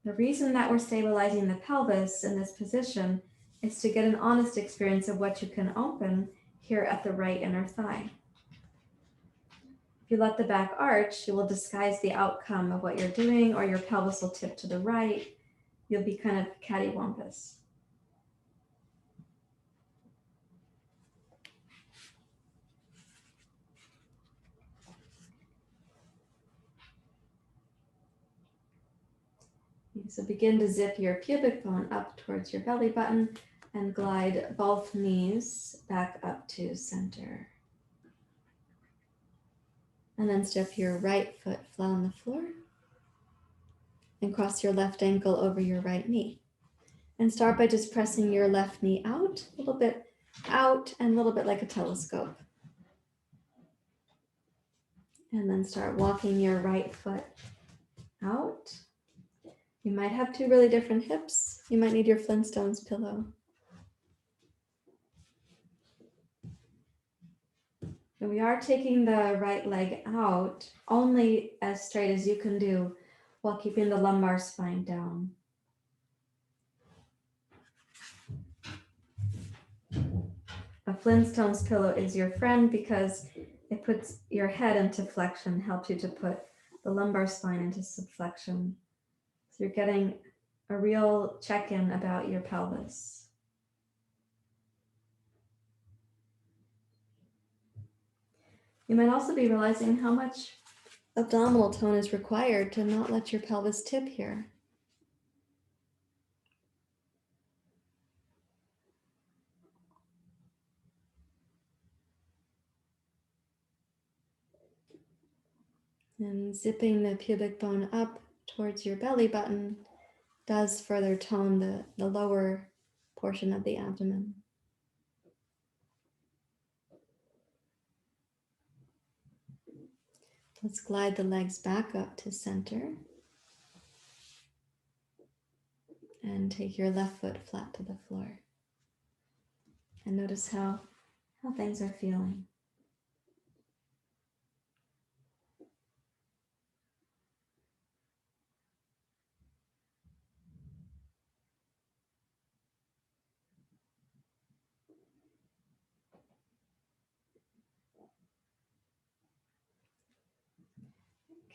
Speaker 1: The reason that we're stabilizing the pelvis in this position is to get an honest experience of what you can open here at the right inner thigh. If you let the back arch, you will disguise the outcome of what you're doing, or your pelvis will tip to the right. You'll be kind of cattywampus. So begin to zip your pubic bone up towards your belly button and glide both knees back up to center. And then step your right foot flat on the floor and cross your left ankle over your right knee. And start by just pressing your left knee out, a little bit out and a little bit like a telescope. And then start walking your right foot out. You might have two really different hips. You might need your Flintstones pillow. And we are taking the right leg out only as straight as you can do while keeping the lumbar spine down. A Flintstones pillow is your friend because it puts your head into flexion, helps you to put the lumbar spine into subflexion. So you're getting a real check-in about your pelvis. You might also be realizing how much abdominal tone is required to not let your pelvis tip here. And zipping the pubic bone up towards your belly button does further tone the lower portion of the abdomen. Let's glide the legs back up to center. And take your left foot flat to the floor. And notice how things are feeling.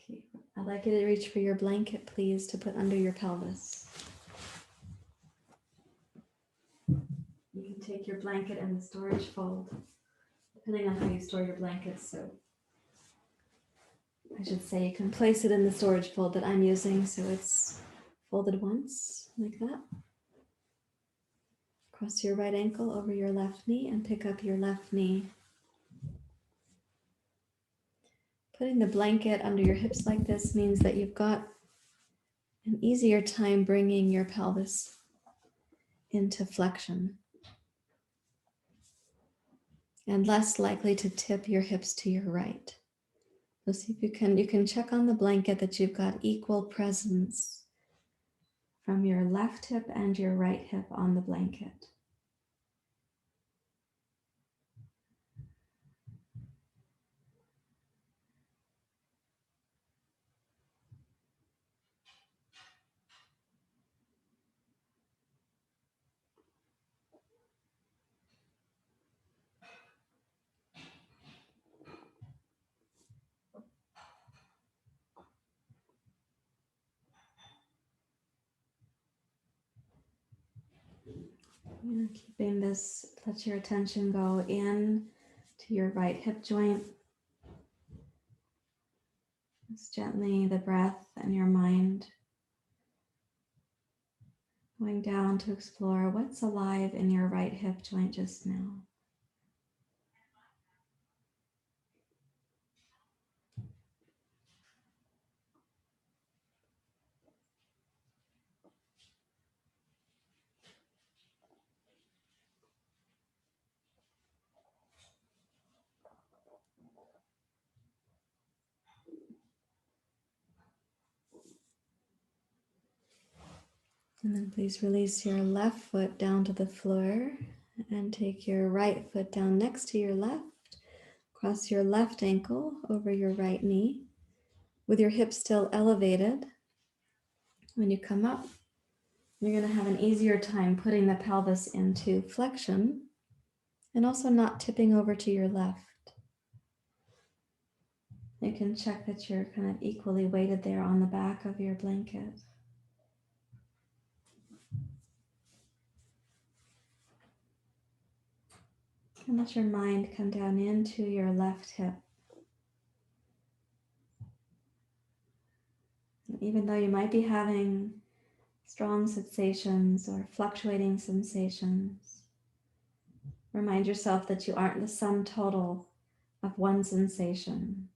Speaker 1: Okay, I'd like you to reach for your blanket, please, to put under your pelvis. You can take your blanket in the storage fold, depending on how you store your blankets. So I should say you can place it in the storage fold that I'm using, so it's folded once, like that. Cross your right ankle over your left knee and pick up your left knee. Putting the blanket under your hips like this means that you've got an easier time bringing your pelvis into flexion and less likely to tip your hips to your right. So see if you can check on the blanket that you've got equal presence from your left hip and your right hip on the blanket. Keeping this, let your attention go in to your right hip joint. Just gently the breath and your mind going down to explore what's alive in your right hip joint just now. And then please release your left foot down to the floor and take your right foot down next to your left. Cross your left ankle over your right knee with your hips still elevated. When you come up, you're going to have an easier time putting the pelvis into flexion and also not tipping over to your left. You can check that you're kind of equally weighted there on the back of your blanket. And let your mind come down into your left hip. And even though you might be having strong sensations or fluctuating sensations, remind yourself that you aren't the sum total of one sensation.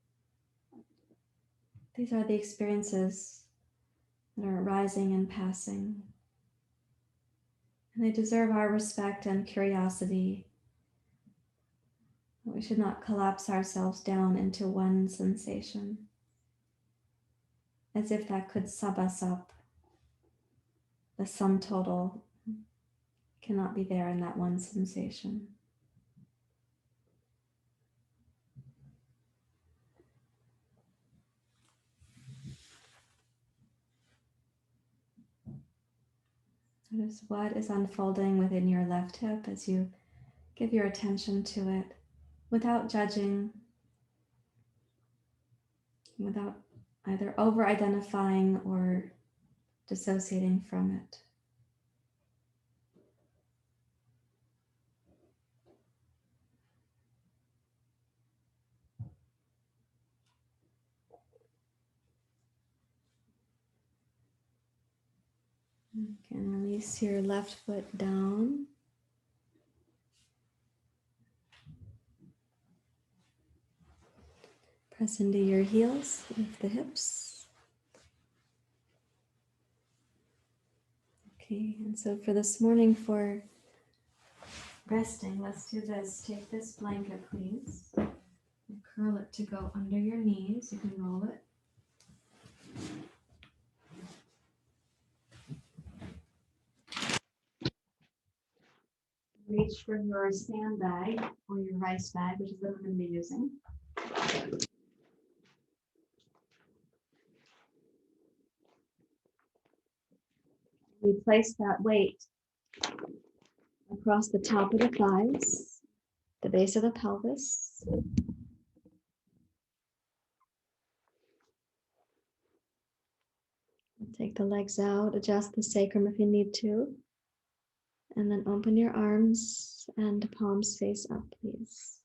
Speaker 1: These are the experiences that are arising and passing. And they deserve our respect and curiosity. We should not collapse ourselves down into one sensation, as if that could sum us up. The sum total cannot be there in that one sensation. Notice what is unfolding within your left hip as you give your attention to it without judging, without either over-identifying or dissociating from it. You can release your left foot down. Press into your heels, lift the hips. Okay, and so for this morning, for resting, let's do this. Take this blanket, please, and curl it to go under your knees. You can roll it. Reach for your sandbag or your rice bag, which is what I'm going to be using. We place that weight across the top of the thighs, the base of the pelvis. Take the legs out, adjust the sacrum if you need to, and then open your arms and palms face up, please.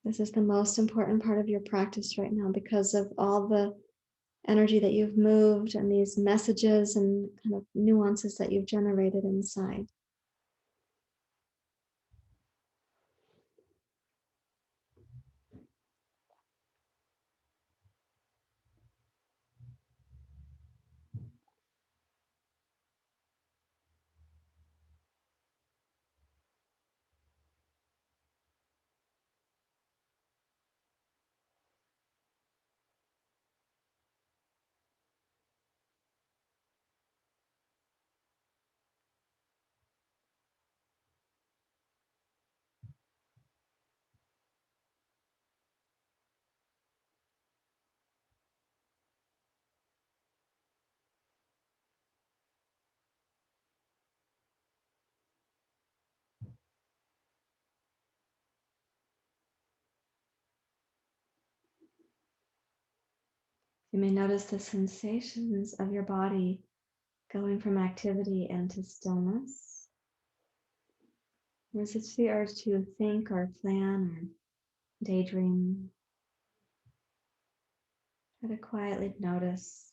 Speaker 1: This is the most important part of your practice right now because of all the energy that you've moved and these messages and kind of nuances that you've generated inside. You may notice the sensations of your body going from activity into stillness. Resist the urge to think or plan or daydream. Try to quietly notice.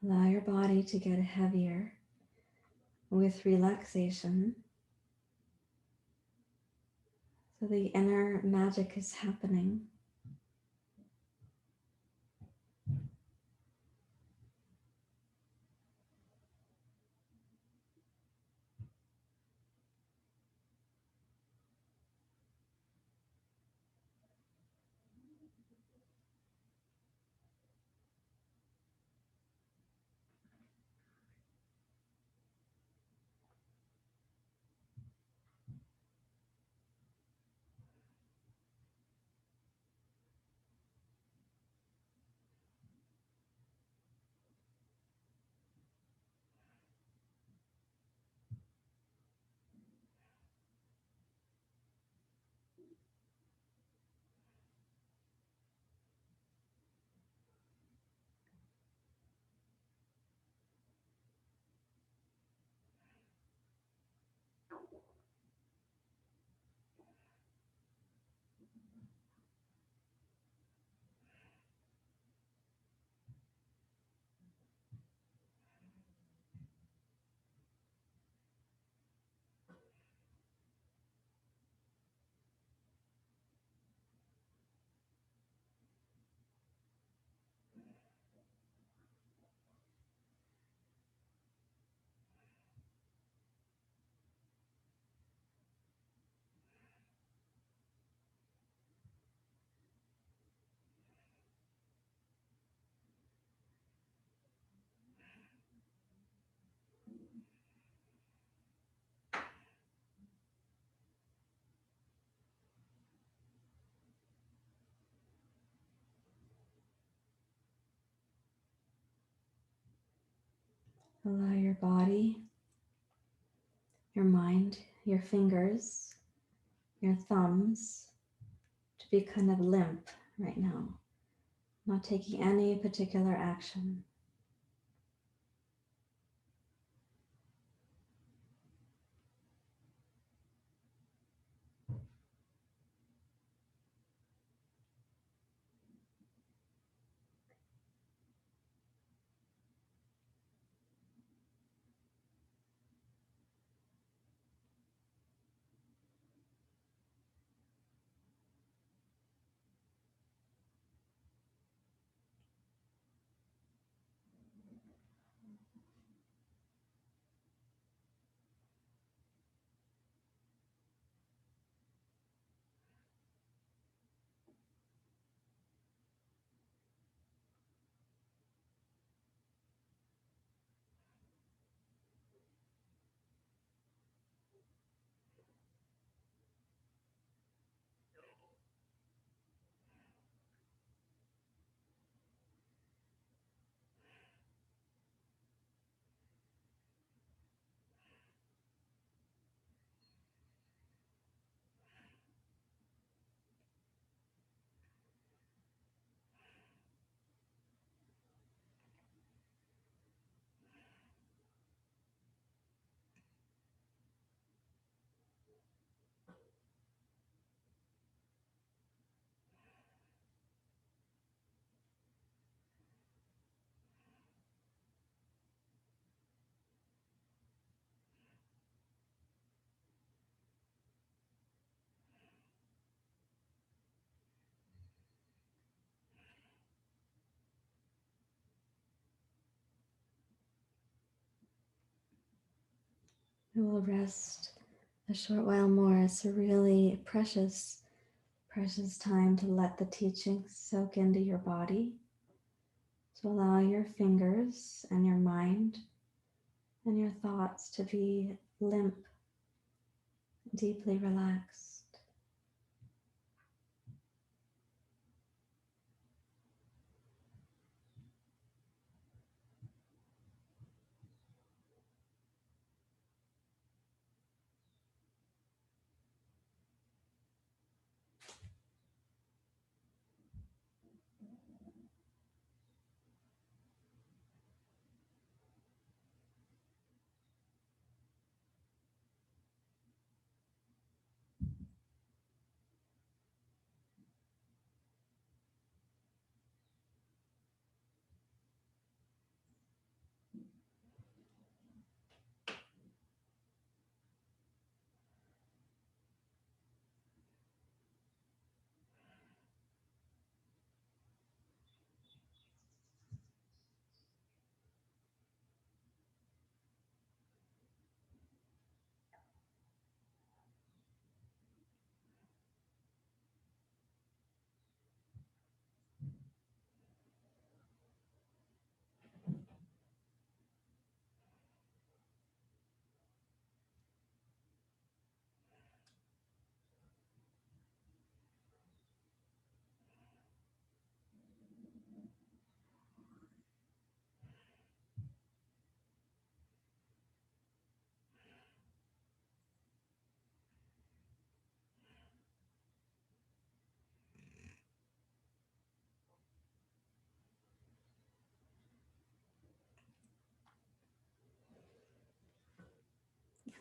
Speaker 1: Allow your body to get heavier with relaxation. So the inner magic is happening. Allow your body, your mind, your fingers, your thumbs to be kind of limp right now, not taking any particular action. We will rest a short while more. It's a really precious, precious time to let the teachings soak into your body. So allow your fingers and your mind and your thoughts to be limp, deeply relaxed.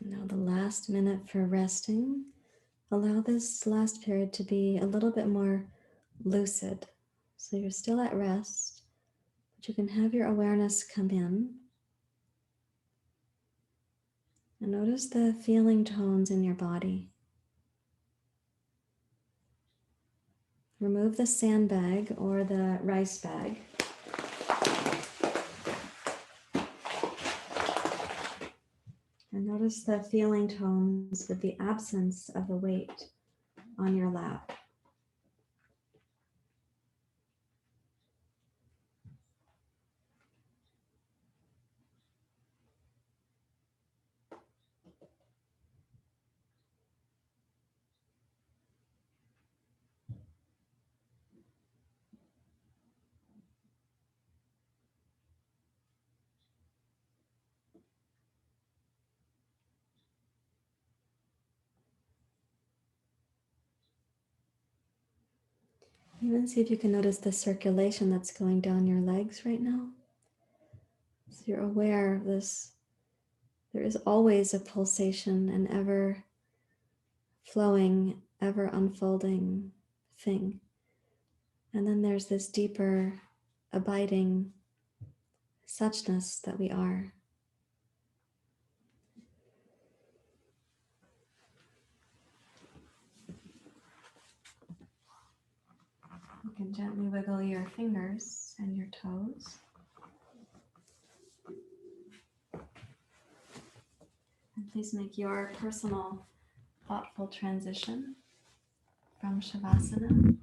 Speaker 1: Now the last minute for resting. Allow this last period to be a little bit more lucid. So you're still at rest, but you can have your awareness come in and notice the feeling tones in your body. Remove the sandbag or the rice bag. And notice the feeling tones with the absence of the weight on your lap. Even see if you can notice the circulation that's going down your legs right now. So you're aware of this. There is always a pulsation, an ever flowing, ever unfolding thing. And then there's this deeper, abiding suchness that we are. You can gently wiggle your fingers and your toes. And please make your personal, thoughtful transition from Shavasana.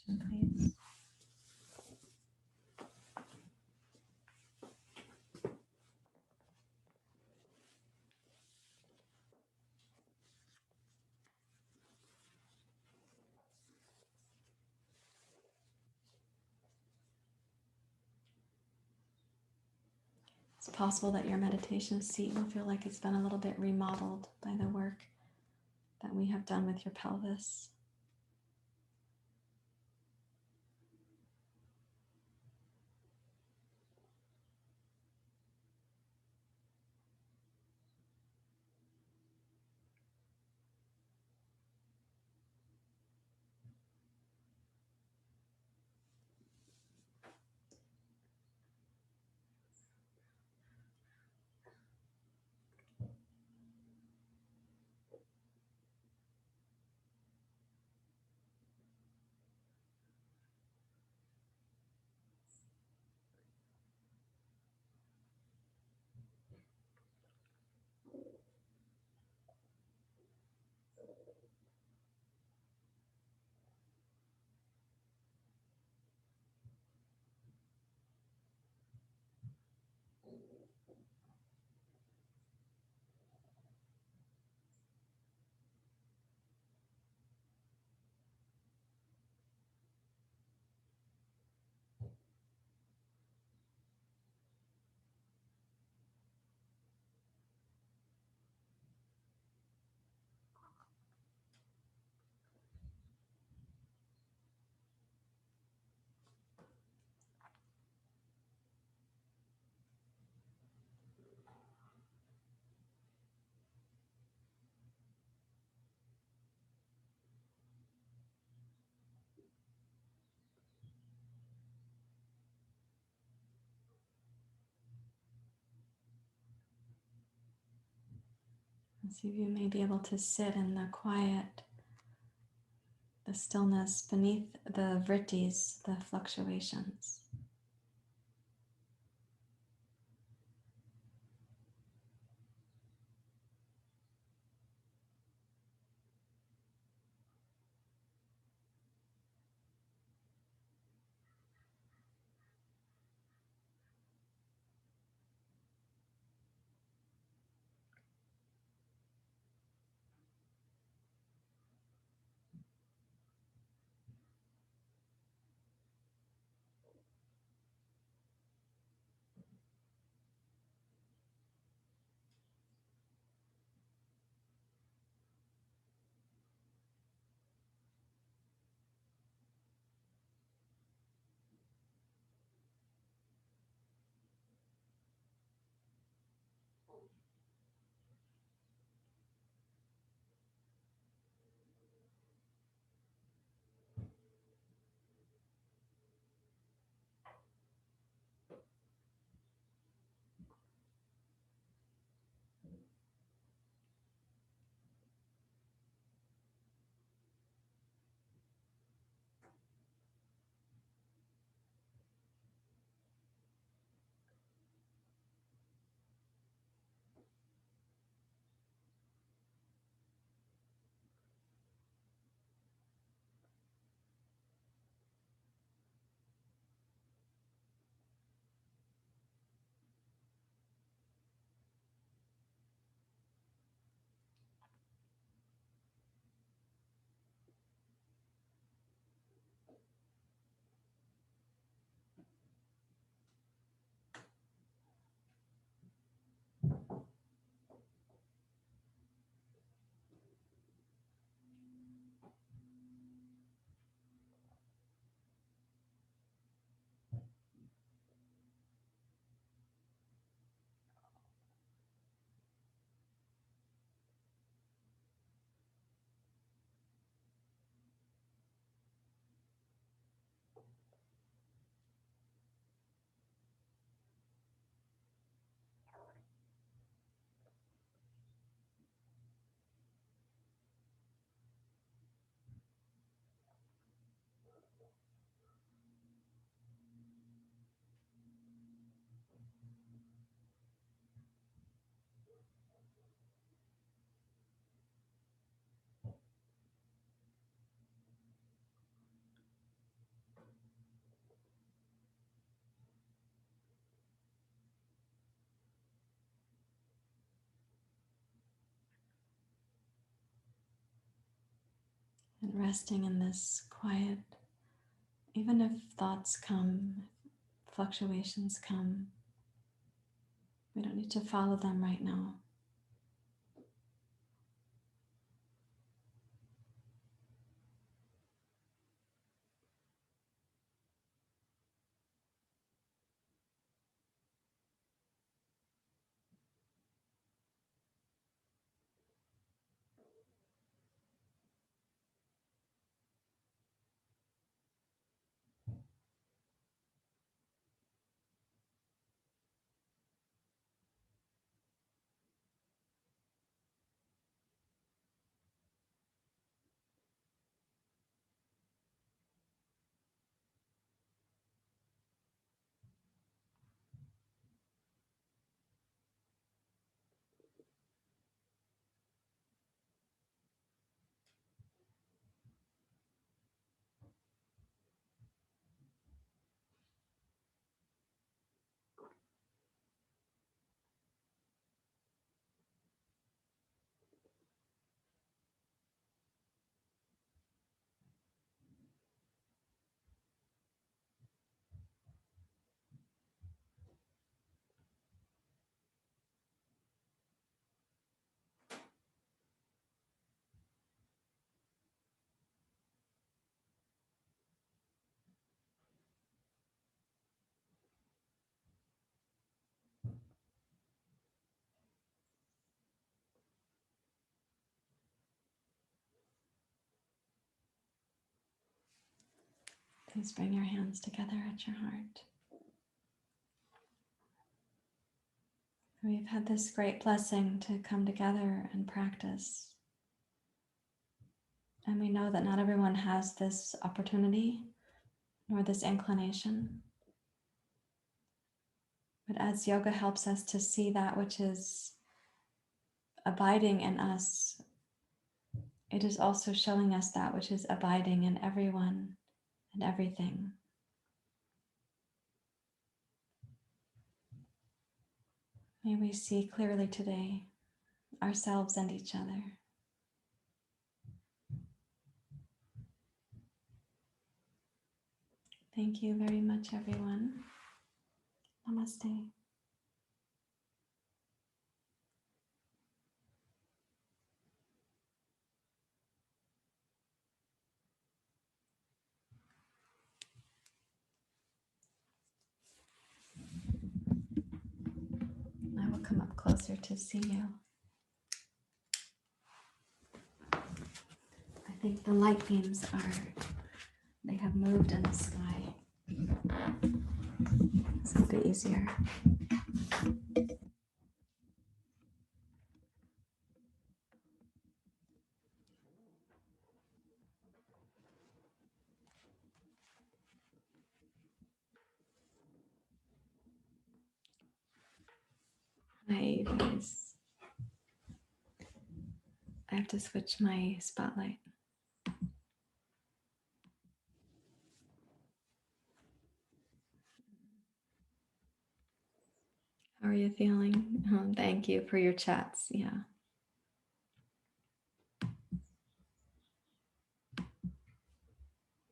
Speaker 1: Please. It's possible that your meditation seat will feel like it's been a little bit remodeled by the work that we have done with your pelvis. And see if you may be able to sit in the quiet, the stillness beneath the Vrttis, the fluctuations. And resting in this quiet, even if thoughts come, fluctuations come, we don't need to follow them right now. Please bring your hands together at your heart. We've had this great blessing to come together and practice. And we know that not everyone has this opportunity nor this inclination. But as yoga helps us to see that which is abiding in us, it is also showing us that which is abiding in everyone and everything. May we see clearly today ourselves and each other. Thank you very much, everyone. Namaste. I will come up closer to see you. I think the light beams they have moved in the sky. So it'll be easier. Hi, Vrttis. I have to switch my spotlight. How are you feeling? Thank you for your chats. Yeah.